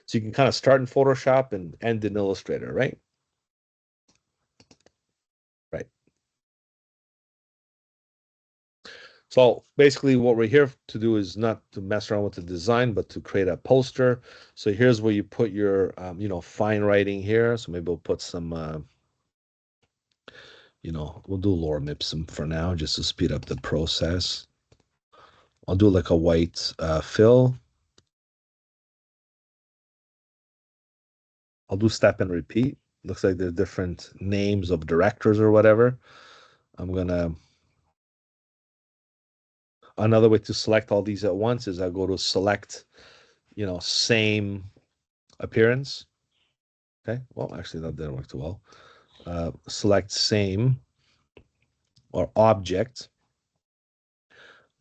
So you can kind of start in Photoshop and end in Illustrator, right? Right. So basically what we're here to do is not to mess around with the design, but to create a poster. So here's where you put your, fine writing here. So maybe we'll put some, we'll do lorem ipsum for now, just to speed up the process. I'll do like a white fill. I'll do step and repeat. Looks like there's different names of directors or whatever. Another way to select all these at once is I go to select, same appearance. Okay, well, actually that didn't work too well. Select same or object,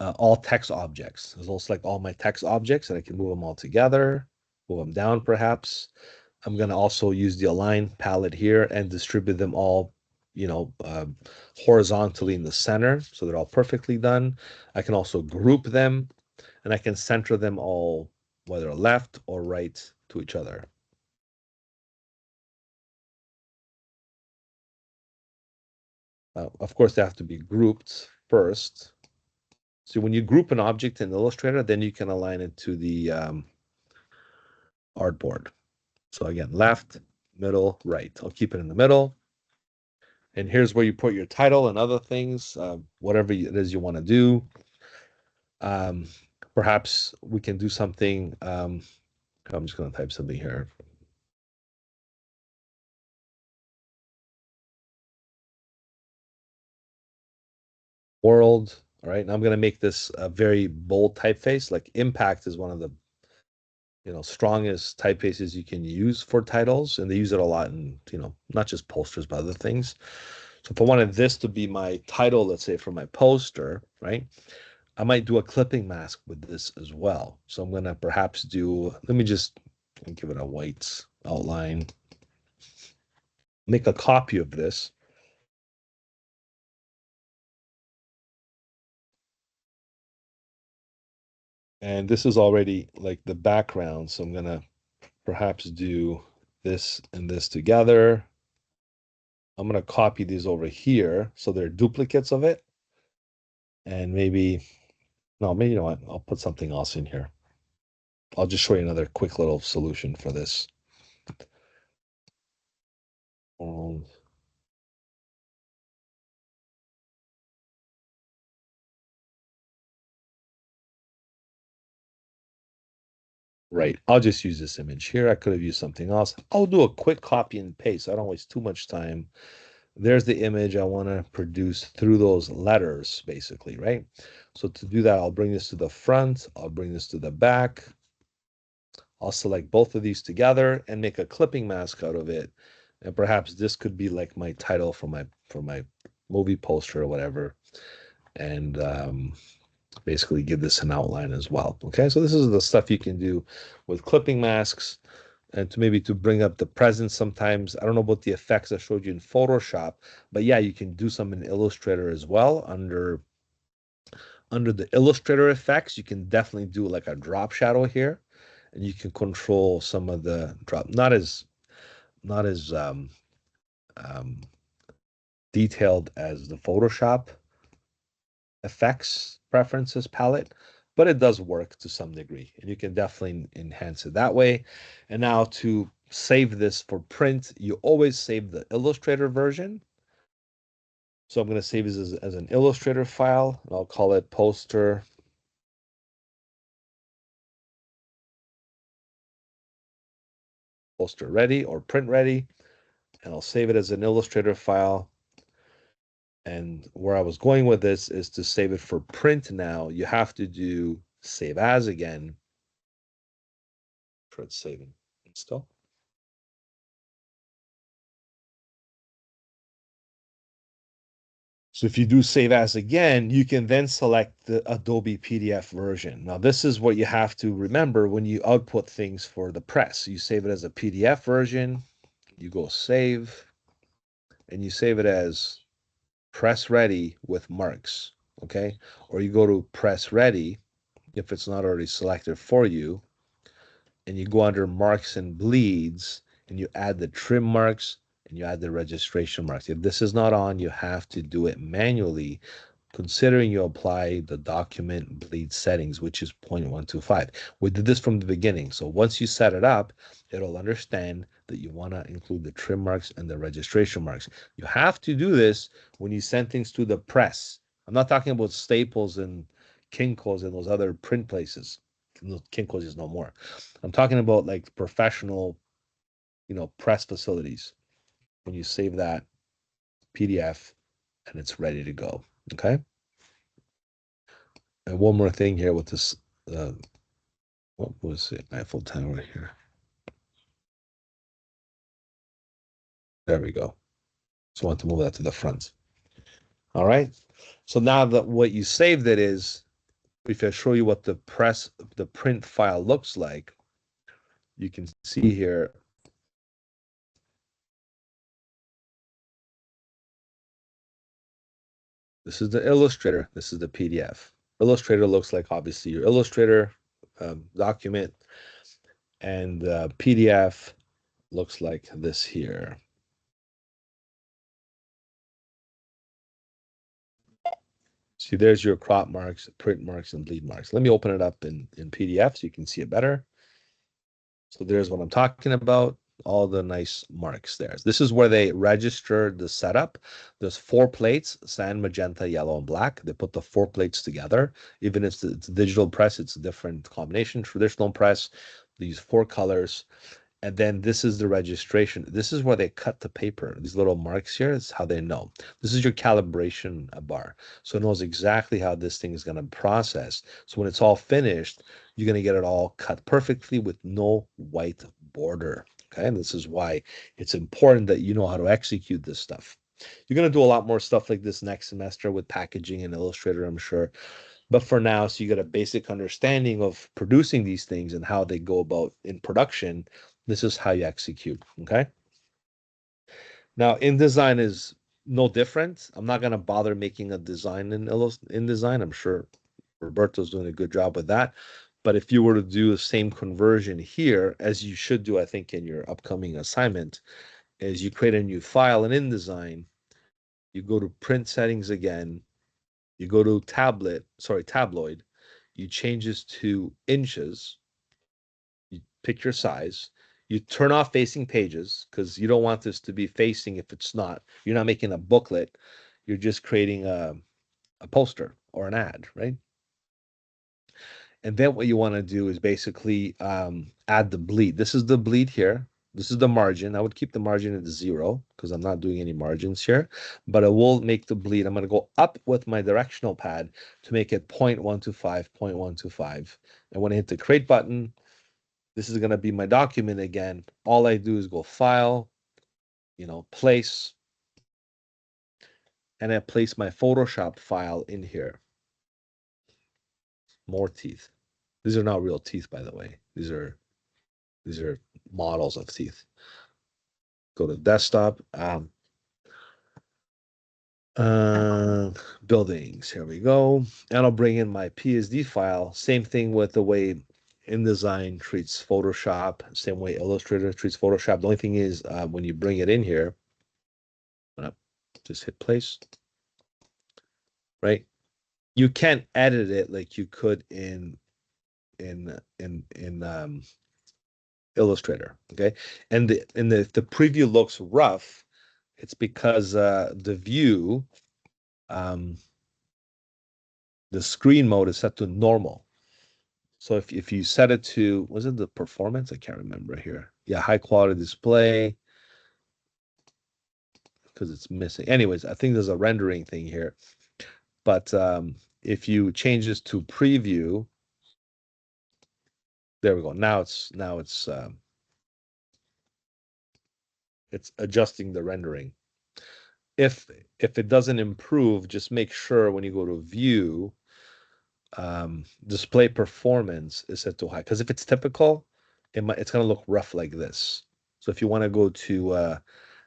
all text objects. I'll select all my text objects and I can move them all together, move them down perhaps. I'm going to also use the align palette here and distribute them all, horizontally in the center. So they're all perfectly done. I can also group them and I can center them all, whether left or right to each other. Of course, they have to be grouped first. So when you group an object in Illustrator, then you can align it to the artboard. So again, left, middle, right. I'll keep it in the middle. And here's where you put your title and other things, whatever it is you want to do. Perhaps we can do something. I'm just going to type something here. World. All right. Now I'm going to make this a very bold typeface. Like Impact is one of the strongest typefaces you can use for titles, and they use it a lot in not just posters but other things. So if I wanted this to be my title, let's say for my poster, right? I might do a clipping mask with this as well. So I'm going to perhaps do, let me just give it a white outline, make a copy of this. And this is already like the background. So I'm going to perhaps do this and this together. I'm going to copy these over here so they're duplicates of it. And maybe, no, maybe you know what? I'll put something else in here. I'll just show you another quick little solution for this. Um, Right. I'll just use this image here. I could have used something else. I'll do a quick copy and paste. I don't waste too much time. There's the image I want to produce through those letters, basically, right? So to do that, I'll bring this to the front. I'll bring this to the back. I'll select both of these together and make a clipping mask out of it. And perhaps this could be like my title for my movie poster or whatever. And basically give this an outline as well. Okay, so this is the stuff you can do with clipping masks. And to maybe to bring up the presence sometimes. I don't know about the effects I showed you in Photoshop, but yeah, you can do some in Illustrator as well. Under the Illustrator effects, you can definitely do like a drop shadow here, and you can control some of the drop, not as um, detailed as the Photoshop effects preferences palette, but it does work to some degree, and you can definitely enhance it that way. And now to save this for print, you always save the Illustrator version. So I'm going to save this as an Illustrator file, and I'll call it poster ready or print ready, and I'll save it as an Illustrator file. And where I was going with this is to save it for print. Now you have to do save as again. Try saving still. So if you do save as again, you can then select the Adobe PDF version. Now, this is what you have to remember when you output things for the press. You save it as a PDF version, you go save, and you save it as press ready with marks, okay? Or you go to press ready if it's not already selected for you, and you go under marks and bleeds, and you add the trim marks and you add the registration marks. If this is not on, you have to do it manually, considering you apply the document bleed settings, which is 0.125. We did this from the beginning. So once you set it up, it'll understand that you want to include the trim marks and the registration marks. You have to do this when you send things to the press. I'm not talking about Staples and Kinko's and those other print places. Kinko's is no more. I'm talking about like professional, press facilities. When you save that PDF and it's ready to go. Okay. And one more thing here with this, what was it? Eiffel Tower here. There we go. So I want to move that to the front. All right. So now that what you saved it is, if I show you what the print file looks like, you can see here. This is the Illustrator. This is the PDF. Illustrator looks like obviously your Illustrator document, and PDF looks like this here. See, there's your crop marks, print marks, and bleed marks. Let me open it up in PDF so you can see it better. So there's what I'm talking about, all the nice marks there. This is where they registered the setup. There's 4 plates, sand, magenta, yellow, and black. They put the 4 plates together. Even if it's digital press, it's a different combination. Traditional press, they use 4 colors. And then this is the registration. This is where they cut the paper. These little marks here is how they know. This is your calibration bar. So it knows exactly how this thing is going to process. So when it's all finished, you're going to get it all cut perfectly with no white border. Okay. And this is why it's important that you know how to execute this stuff. You're going to do a lot more stuff like this next semester with packaging and Illustrator, I'm sure. But for now, so you get a basic understanding of producing these things and how they go about in production. This is how you execute, okay? Now, InDesign is no different. I'm not going to bother making a design in InDesign. I'm sure Roberto's doing a good job with that. But if you were to do the same conversion here, as you should do, I think, in your upcoming assignment, is you create a new file in InDesign, you go to print settings again, you go to tabloid, you change this to inches, you pick your size, you turn off facing pages because you don't want this to be facing if it's not. You're not making a booklet, you're just creating a poster or an ad, right? And then what you want to do is basically add the bleed. This is the bleed here. This is the margin. I would keep the margin at 0 because I'm not doing any margins here, but I will make the bleed. I'm going to go up with my directional pad to make it 0.125, 0.125. And when I hit the create button, this is going to be my document again. All I do is go file, place, and I place my Photoshop file in here. More teeth. These are not real teeth, by the way. These are models of teeth. Go to desktop. Buildings. Here we go. And I'll bring in my PSD file. Same thing with the way InDesign treats Photoshop. Same way Illustrator treats Photoshop. The only thing is when you bring it in here, just hit place. Right. You can't edit it like you could in Illustrator. Okay. And the preview looks rough. It's because the view, the screen mode is set to normal. So if you set it to, was it the performance? I can't remember here. Yeah, high quality display, because it's missing. Anyways, I think there's a rendering thing here. But if you change this to preview, there we go. Now it's adjusting the rendering. If it doesn't improve, just make sure when you go to view, display performance is set to high. Because if it's typical, it's going to look rough like this. So if you want to go to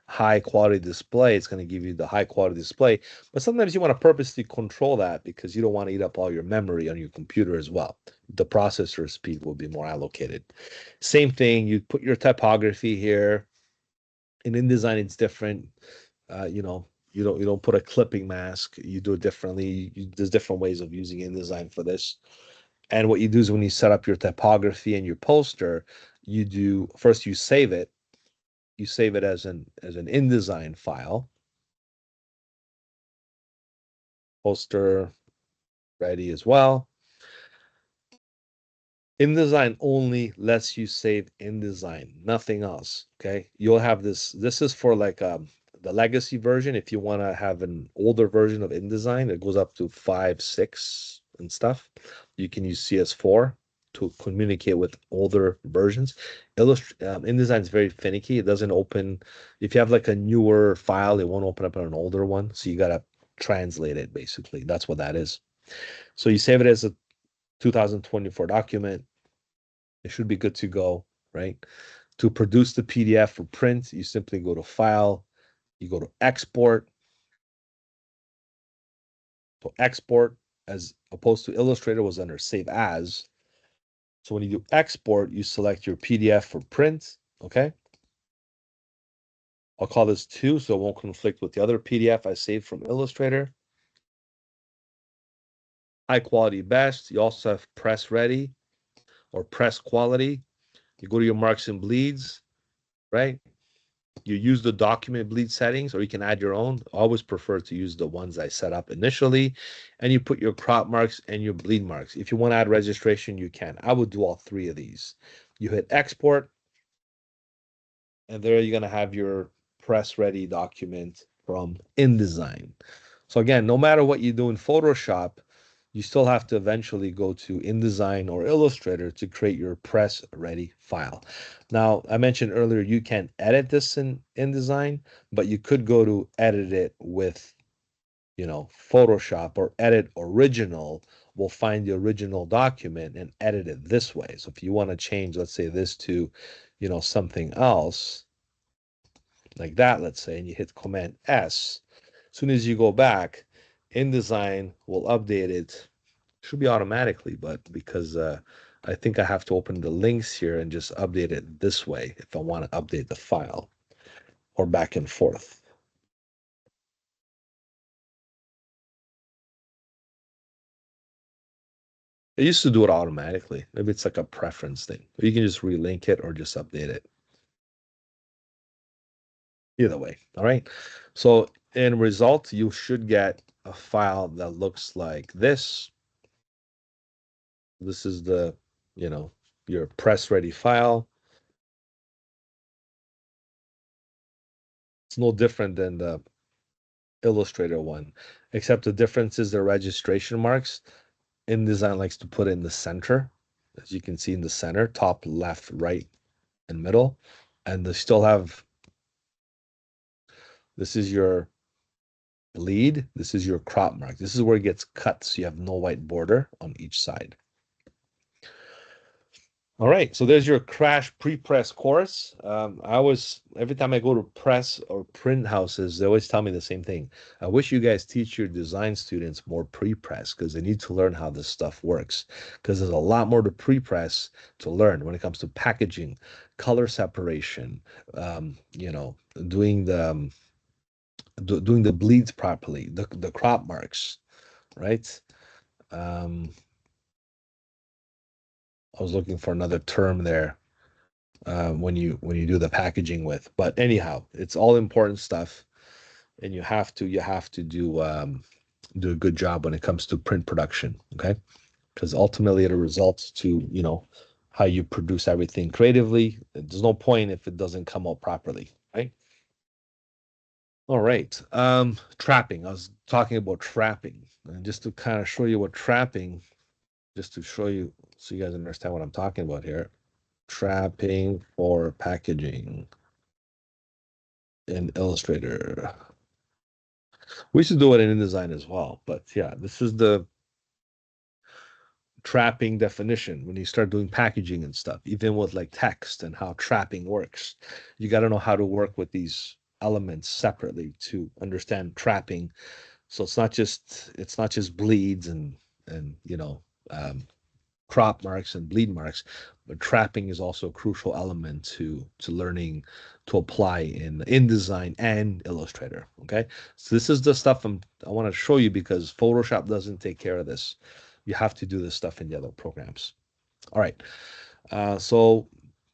high quality display, it's going to give you the high quality display. But sometimes you want to purposely control that because you don't want to eat up all your memory on your computer as well. The processor speed will be more allocated. Same thing, you put your typography here. In InDesign, it's different. You don't put a clipping mask. You do it differently. There's different ways of using InDesign for this. And what you do is when you set up your typography and your poster, you save it. You save it as an InDesign file. Poster ready as well. InDesign only lets you save InDesign, nothing else. Okay, you'll have this. This is for like the legacy version. If you want to have an older version of InDesign, it goes up to 5, 6 and stuff. You can use CS4 to communicate with older versions. InDesign is very finicky. It doesn't open. If you have like a newer file, it won't open up on an older one. So you gotta translate it basically. That's what that is. So you save it as a 2024 document. It should be good to go, right? To produce the PDF for print, you simply go to File, you go to Export. So Export, as opposed to Illustrator, was under Save As. So when you do Export, you select your PDF for print, okay? I'll call this 2 so it won't conflict with the other PDF I saved from Illustrator. High quality best. You also have press ready or press quality. You go to your marks and bleeds, right? You use the document bleed settings, or you can add your own. I always prefer to use the ones I set up initially. And you put your crop marks and your bleed marks. If you want to add registration, you can. I would do all 3 of these. You hit export, and there you're going to have your press ready document from InDesign. So again, no matter what you do in Photoshop, you still have to eventually go to InDesign or Illustrator to create your press ready file. Now, I mentioned earlier you can edit this in InDesign, but you could go to edit it with, Photoshop or edit original. We'll find the original document and edit it this way. So if you want to change, let's say this to, something else like that, let's say, and you hit Command S, as soon as you go back, InDesign will update it. Should be automatically, but because I think I have to open the links here and just update it this way if I want to update the file or back and forth. It used to do it automatically. Maybe it's like a preference thing. You can just relink it or just update it. Either way, all right? So in result, you should get a file that looks like this. This is the, your press ready file. It's no different than the Illustrator one, except the difference is the registration marks. InDesign likes to put in the center, as you can see in the center, top, left, right, and middle. And they still have, this is your bleed, this is your crop mark. This is where it gets cut, so you have no white border on each side. All right, so there's your Crash pre-press course. Every time I go to press or print houses, they always tell me the same thing. I wish you guys teach your design students more pre-press because they need to learn how this stuff works. Because there's a lot more to pre-press to learn when it comes to packaging, color separation, doing the bleeds properly, the crop marks, right? I was looking for another term there. When you do the packaging with. But anyhow, it's all important stuff, and you have to do a good job when it comes to print production. Okay, because ultimately it results to how you produce everything creatively. There's no point if it doesn't come out properly, right? All right. Trapping. I was talking about trapping, and just to kind of show you what trapping, just to show you so you guys understand what I'm talking about here. Trapping for packaging in Illustrator. We should do it in InDesign as well, but yeah, this is the trapping definition when you start doing packaging and stuff, even with like text and how trapping works. You got to know how to work with these elements separately to understand trapping. So it's not just bleeds and um, crop marks and bleed marks, but trapping is also a crucial element to learning to apply in InDesign and Illustrator. Okay, so this is the stuff I want to show you because Photoshop doesn't take care of this. You have to do this stuff in the other programs. All right, so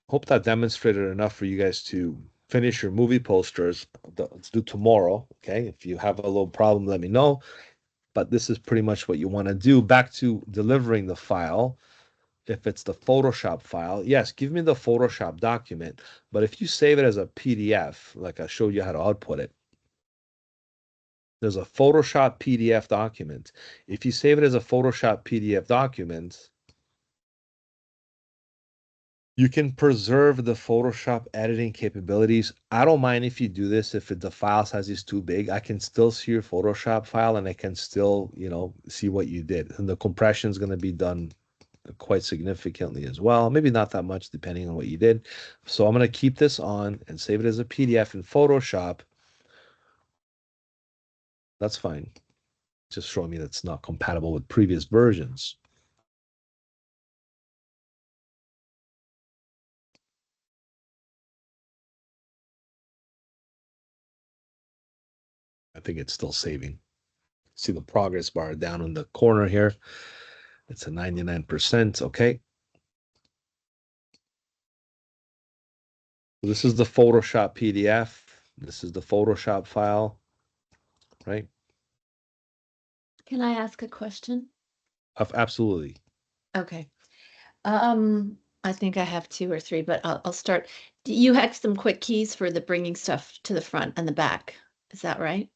hope that demonstrated enough for you guys to finish your movie posters. Let's do tomorrow. Okay, if you have a little problem, let me know. But this is pretty much what you want to do. Back to delivering the file. If it's the Photoshop file, yes, give me the Photoshop document. But if you save it as a PDF, like I showed you how to output it, there's a Photoshop PDF document. If you save it as a Photoshop PDF document, you can preserve the Photoshop editing capabilities. I don't mind if you do this. If the file size is too big, I can still see your Photoshop file and I can still, see what you did. And the compression is going to be done quite significantly as well. Maybe not that much depending on what you did. So I'm going to keep this on and save it as a PDF in Photoshop. That's fine. Just showing me that's not compatible with previous versions. I think it's still saving. See the progress bar down in the corner here. It's a 99%. Okay. This is the Photoshop PDF. This is the Photoshop file, right? Can I ask a question? Absolutely. Okay. I think I have two or three, but I'll start. You had some quick keys for the bringing stuff to the front and the back. Is that right?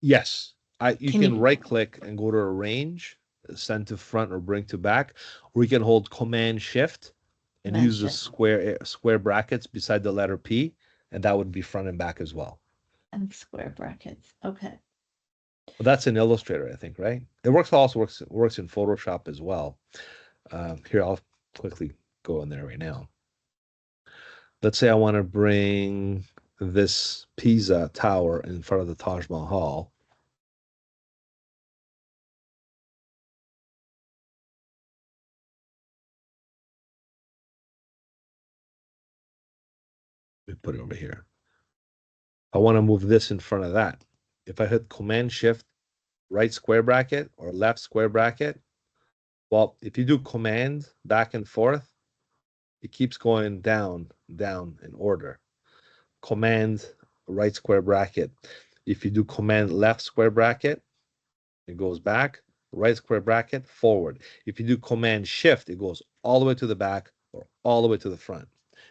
Yes. You Can can you? right click and go to arrange, send to front or bring to back, or you can hold Command Shift and Command use the Shift square brackets beside the letter P, and that would be front and back as well. and square brackets. Okay. But that's in Illustrator, I think, right? It works in Photoshop as well. Here, I'll quickly go in there right now. Let's say I want to bring this Pisa Tower in front of the Taj Mahal. Let me put it over here. I want to move this in front of that. If I hit Command Shift, right square bracket or left square bracket, well, if you do Command back and forth, it keeps going down, down in order. Command right square bracket. If you do Command left square bracket, it goes back, right square bracket, forward. If you do Command Shift, it goes all the way to the back or all the way to the front.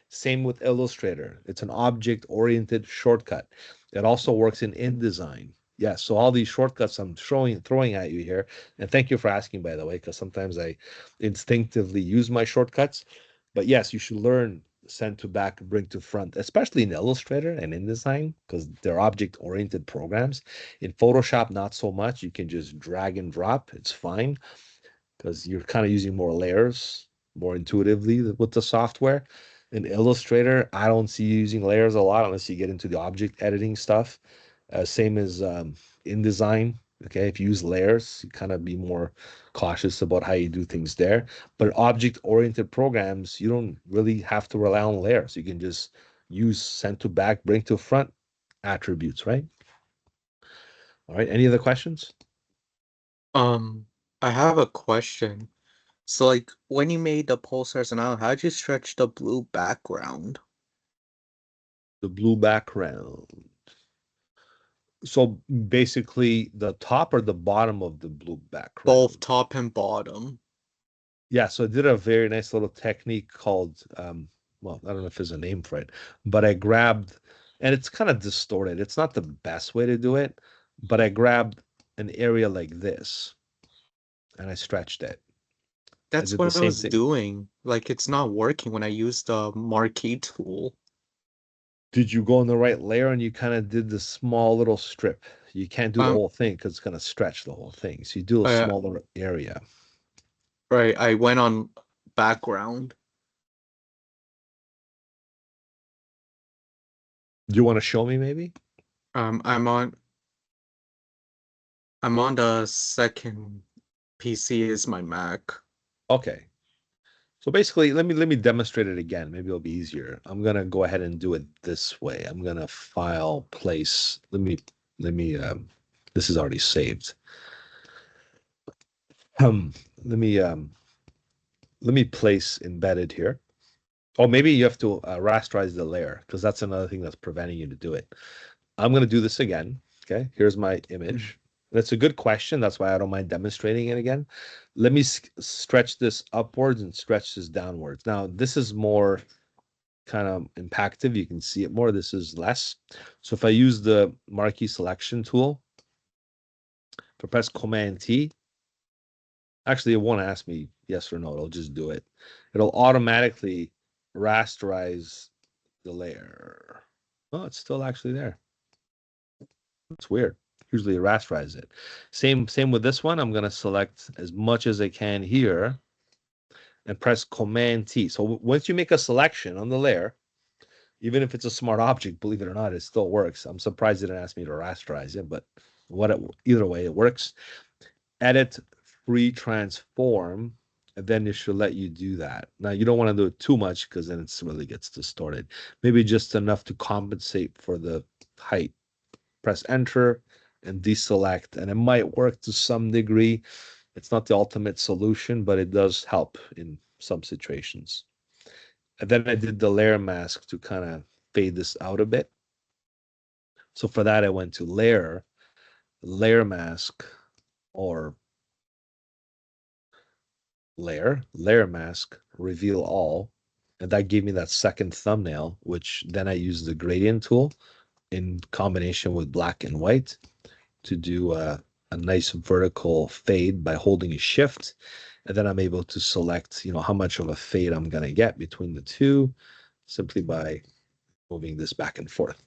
Same with Illustrator. It's an object-oriented shortcut. It also works in InDesign. Yes, so all these shortcuts I'm throwing at you here, and thank you for asking, by the way, because sometimes I instinctively use my shortcuts. But yes, you should learn send to back, bring to front, especially in Illustrator and InDesign, because they're object-oriented programs. In Photoshop, not so much. You can just drag and drop. It's fine because you're kind of using more layers more intuitively with the software. In Illustrator, I don't see you using layers a lot unless you get into the object editing stuff. Same as InDesign. Okay, if you use layers, you kind of be more cautious about how you do things there. But object-oriented programs, you don't really have to rely on layers. You can just use send to back, bring to front attributes, right? All right. Any other questions? Um, I have a question. So, like, when you made the pulsars and all, how'd you stretch the blue background? The blue background. So basically, the top or the bottom of the blue background? Both top and bottom. Yeah, so I did a very nice little technique called, well, I don't know if there's a name for it, but I grabbed, and it's kind of distorted. It's not the best way to do it, but I grabbed an area like this and I stretched it. I That's did the what I same was thing. doing. Like, it's not working when I use the marquee tool. Did you go in the right layer and you kind of did the small little strip? You can't do the Um, whole thing because it's going to stretch the whole thing. So you do a uh, smaller area. right, I went on background. Do you want to show me maybe? Um, I'm on I'm on the second PC is my Mac. Okay. So basically, let me demonstrate it again. Maybe it'll be easier. I'm gonna go ahead and do it this way. I'm gonna file place. Let me this is already saved. Um let me um let me place embedded here. Oh, maybe you have to rasterize the layer because that's another thing that's preventing you to do it. I'm gonna do this again. Okay, here's my image. That's a good question. That's why I don't mind demonstrating it again. Let me stretch this upwards and stretch this downwards. Now, this is more kind of impactive. You can see it more. This is less. So if I use the marquee selection tool, if I press Command T, actually it won't ask me yes or no. It'll just do it. It'll automatically rasterize the layer. Oh, it's still actually there. It's weird. Usually it rasterizes it. Same with this one. I'm gonna select as much as I can here and press Command T. So once you make a selection on the layer, even if it's a smart object, believe it or not, it still works. I'm surprised it didn't ask me to rasterize it, but either way, it works. Edit free transform, and then it should let you do that. Now you don't want to do it too much because then it really gets distorted. Maybe just enough to compensate for the height. Press enter and deselect, and it might work to some degree. It's not the ultimate solution, but it does help in some situations. And then I did the layer mask to kind of fade this out a bit. So for that, I went to layer, layer mask, or layer mask, reveal all. And that gave me that second thumbnail, which then I used the gradient tool in combination with black and white to do a nice vertical fade by holding a shift. And then I'm able to select, how much of a fade I'm going to get between the two simply by moving this back and forth,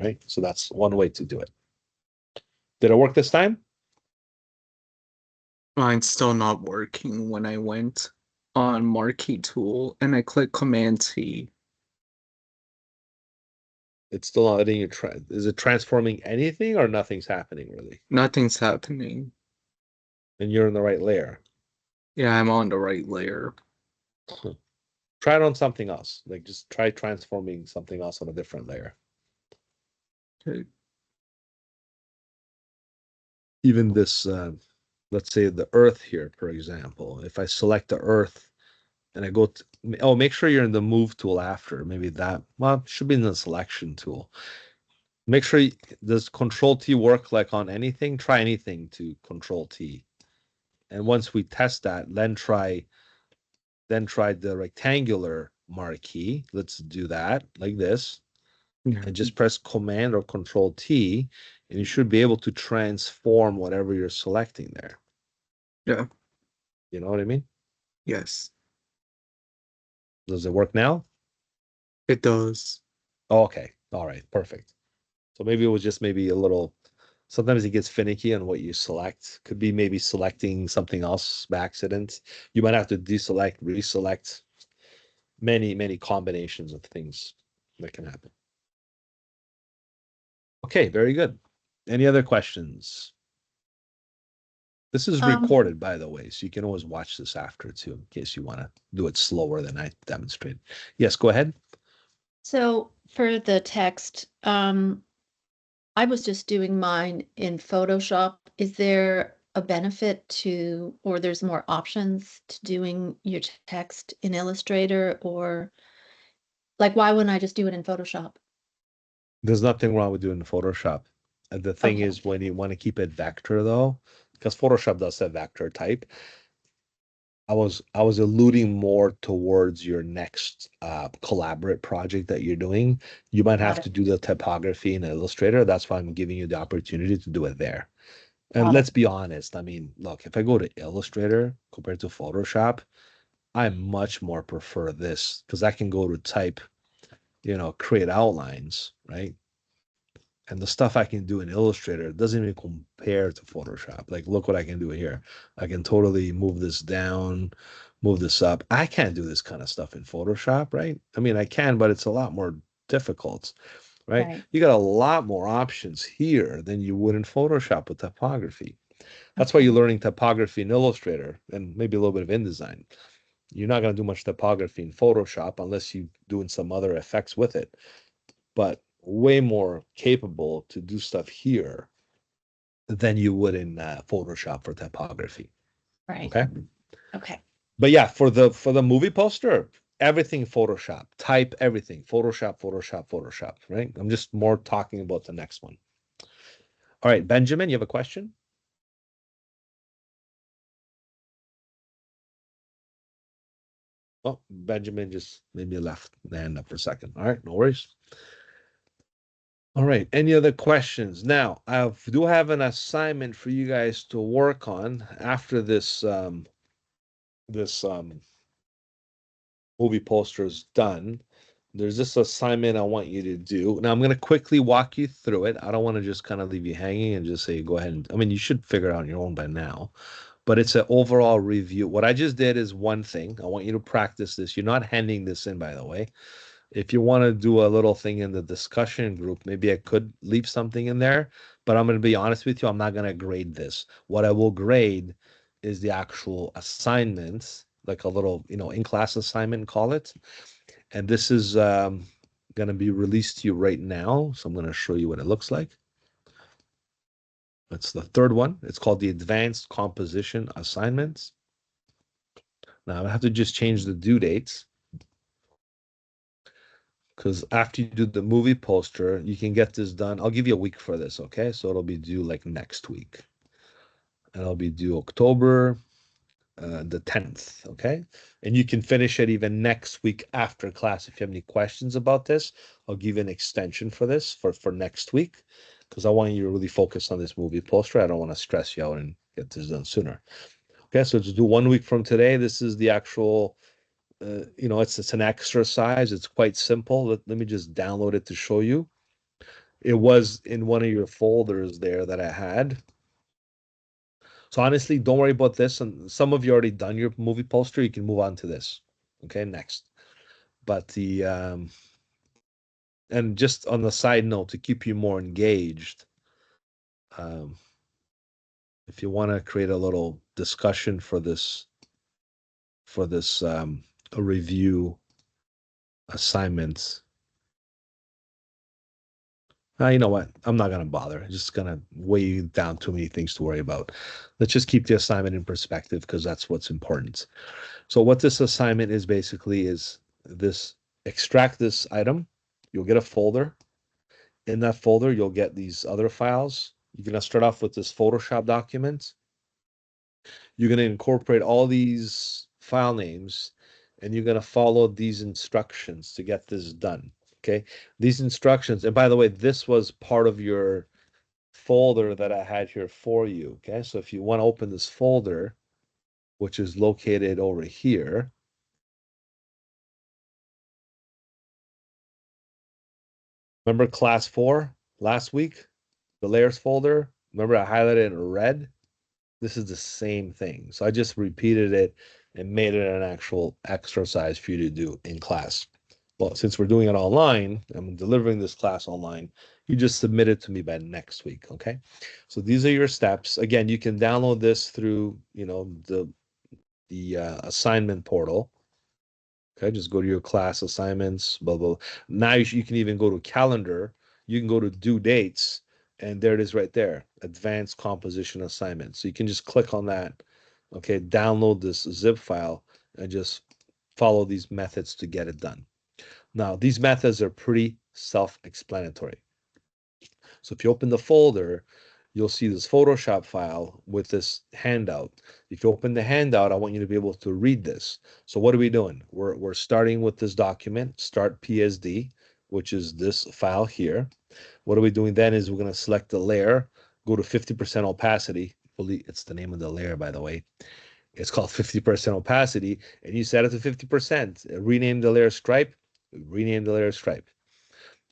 right? So that's one way to do it. Did it work this time? Mine's still not working when I went on marquee tool and I click Command T. It's still not letting you try. Is it transforming anything or nothing's happening really? Nothing's happening. And you're in the right layer. Yeah, I'm on the right layer. Try it on something else. Like just try transforming something else on a different layer. Okay. Even this, let's say the earth here, for example. If I select the earth and I go to, oh, make sure you're in the move tool after. Maybe that, well, it should be in the selection tool. Make sure, does Control T work like on anything? Try anything to Control T. And once we test that, then try the rectangular marquee. Let's do that like this. Yeah. And just press Command or Control T, and you should be able to transform whatever you're selecting there. Yeah. You know what I mean? Yes. Does it work now? It does. Oh, okay. All right. Perfect. So maybe it was just maybe a little, sometimes it gets finicky on what you select. Could be maybe selecting something else by accident. You might have to deselect, reselect, many combinations of things that can happen. Okay, very good. Any other questions? This is recorded, by the way, so you can always watch this after too, in case you want to do it slower than I demonstrated. Yes, go ahead. So for the text, I was just doing mine in Photoshop. Is there a benefit to, or there's more options to doing your text in Illustrator, or like, why wouldn't I just do it in Photoshop? There's nothing wrong with doing Photoshop. The thing Okay. is, when you want to keep it vector though, because Photoshop does have vector type, I was alluding more towards your next collaborate project that you're doing. You might have Got to it. do the typography in Illustrator. That's why I'm giving you the opportunity to do it there. And Got it. let's be honest. I mean, look, if I go to Illustrator compared to Photoshop, I much more prefer this because I can go to type, create outlines, right? And the stuff I can do in Illustrator doesn't even compare to Photoshop. Like, look what I can do here. I can totally move this down, move this up. I can't do this kind of stuff in Photoshop, right? I mean, I can, but it's a lot more difficult, right? Right. You got a lot more options here than you would in Photoshop with typography. That's why Okay. you're learning typography in Illustrator and maybe a little bit of InDesign. You're not going to do much typography in Photoshop unless you're doing some other effects with it, but way more capable to do stuff here than you would in Photoshop for typography. Right. Okay. Okay. But yeah, for the movie poster, everything Photoshop, type everything, Photoshop, Photoshop, Photoshop, right? I'm just more talking about the next one. All right, Benjamin, you have a question? Oh, Benjamin just maybe left the hand up for a second. All right, no worries. All right, any other questions? Now, I do have an assignment for you guys to work on after this movie poster is done. There's this assignment I want you to do. Now, I'm going to quickly walk you through it. I don't want to just kind of leave you hanging and just say, go ahead. I mean, you should figure it out on your own by now, but it's an overall review. What I just did is one thing. I want you to practice this. You're not handing this in, by the way. If you want to do a little thing in the discussion group, maybe I could leave something in there, but I'm going to be honest with you, I'm not going to grade this. What I will grade is the actual assignments, like a little, in-class assignment, call it. And this is going to be released to you right now. So I'm going to show you what it looks like. That's the third one. It's called the Advanced Composition Assignments. Now I have to just change the due dates, because after you do the movie poster, you can get this done. I'll give you a week for this, okay? So it'll be due like next week. And it'll be due October the 10th, okay? And you can finish it even next week after class. If you have any questions about this, I'll give you an extension for this for next week, because I want you to really focus on this movie poster. I don't want to stress you out and get this done sooner. Okay, so to do 1 week from today, this is the actual, it's an exercise. It's quite simple. Let me just download it to show you. It was in one of your folders there that I had. So honestly, don't worry about this. And some of you already done your movie poster. You can move on to this. Okay, next. But and just on the side note, to keep you more engaged, um, if you want to create a little discussion for this a review assignment. You know what? I'm not gonna bother. I'm just gonna weigh you down too many things to worry about. Let's just keep the assignment in perspective because that's what's important. So what this assignment is basically is this: extract this item. You'll get a folder. In that folder, you'll get these other files. You're gonna start off with this Photoshop document. You're going to incorporate all these file names and you're going to follow these instructions to get this done. Okay. These instructions, and by the way, this was part of your folder that I had here for you. Okay. So if you want to open this folder, which is located over here, remember class 4 last week, the layers folder? Remember I highlighted in red? This is the same thing. So I just repeated it and made it an actual exercise for you to do in class. Well, since we're doing it online, I'm delivering this class online, you just submit it to me by next week, okay? So these are your steps. Again, you can download this through, the assignment portal. Okay, just go to your class assignments, blah, blah. Now you can even go to calendar. You can go to due dates, and there it is right there, advanced composition assignment. So you can just click on that, okay, download this zip file, and just follow these methods to get it done. Now, these methods are pretty self-explanatory. So if you open the folder, you'll see this Photoshop file with this handout. If you open the handout, I want you to be able to read this. So what are we doing? We're starting with this document, start PSD, which is this file here. What are we doing then is we're going to select the layer, go to 50% opacity. It's the name of the layer, by the way. It's called 50% opacity, and you set it to 50%. Rename the layer stripe, rename the layer stripe.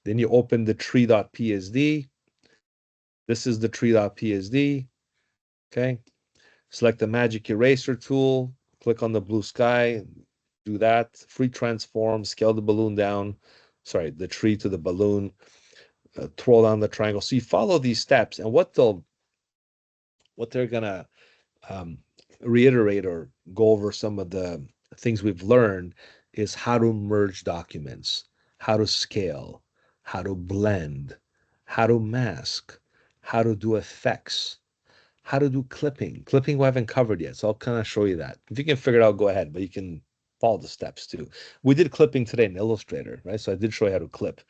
Then you open the tree.psd. This is the tree.psd. Okay. Select the magic eraser tool, click on the blue sky, do that. Free transform, scale the balloon down. Sorry, the tree to the balloon, twirl down the triangle. So you follow these steps, and what they're gonna um, reiterate or go over some of the things we've learned is how to merge documents, how to scale, how to blend, how to mask, how to do effects, how to do clipping. Clipping we haven't covered yet, so I'll kind of show you that. If you can figure it out, go ahead, but you can follow the steps too. We did clipping today in Illustrator, right? So I did show you how to clip.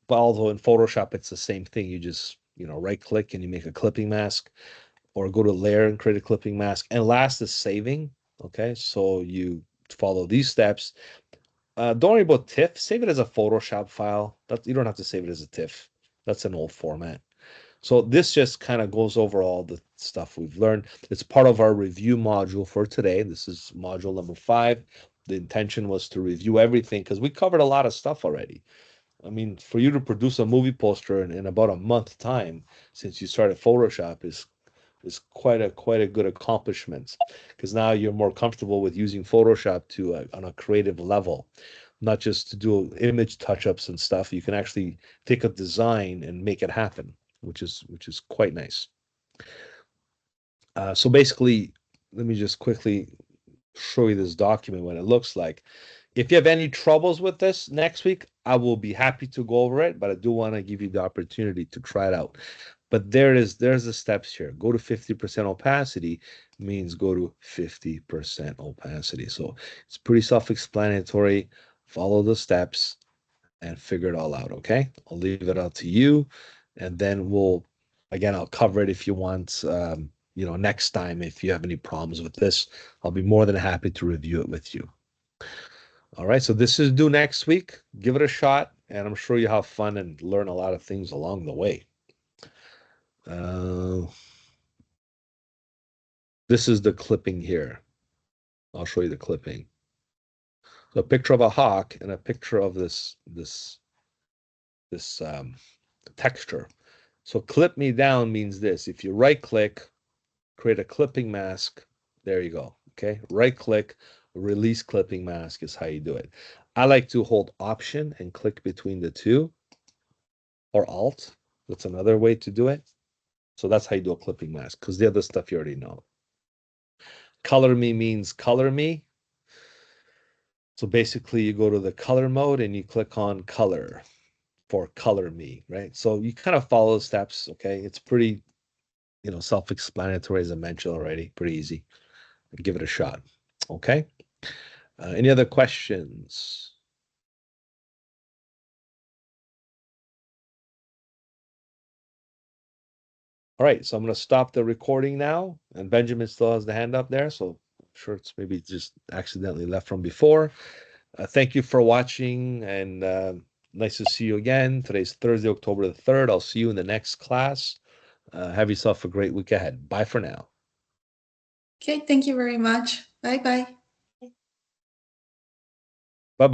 But although in Photoshop, it's the same thing. You just, right click and you make a clipping mask, or go to layer and create a clipping mask. And last is saving. Okay, so you follow these steps. Don't worry about TIFF. Save it as a Photoshop file. You don't have to save it as a TIFF. That's an old format. So this just kind of goes over all the stuff we've learned. It's part of our review module for today. This is module number 5. The intention was to review everything because we covered a lot of stuff already. I mean, for you to produce a movie poster in about a month time since you started Photoshop is quite a good accomplishment because now you're more comfortable with using Photoshop to on a creative level, not just to do image touch-ups and stuff. You can actually take a design and make it happen, which is quite nice. So basically, let me just quickly show you this document, what it looks like. If you have any troubles with this next week, I will be happy to go over it, but I do want to give you the opportunity to try it out. But there's the steps here. Go to 50% opacity means go to 50% opacity. So it's pretty self-explanatory. Follow the steps and figure it all out, okay? I'll leave it out to you, and then I'll cover it if you want, next time. If you have any problems with this, I'll be more than happy to review it with you. All right, so this is due next week. Give it a shot, and I'm sure you'll have fun and learn a lot of things along the way. This is the clipping here. I'll show you the clipping. So a picture of a hawk and a picture of this texture. So clip me down means this. If you right click, create a clipping mask, there you go. Okay, right click, release clipping mask is how you do it. I like to hold Option and click between the two, or Alt. That's another way to do it. So that's how you do a clipping mask, because the other stuff you already know. Color me means color me. So basically you go to the color mode and you click on color for color me, right? So you kind of follow the steps, okay? It's pretty, self-explanatory, as I mentioned already, pretty easy. Give it a shot, okay? Any other questions? All right, so I'm going to stop the recording now, and Benjamin still has the hand up there, so I'm sure it's maybe just accidentally left from before. Thank you for watching, and nice to see you again. Today's Thursday, October the 3rd. I'll see you in the next class. Have yourself a great week ahead. Bye for now. Okay, thank you very much. Bye bye.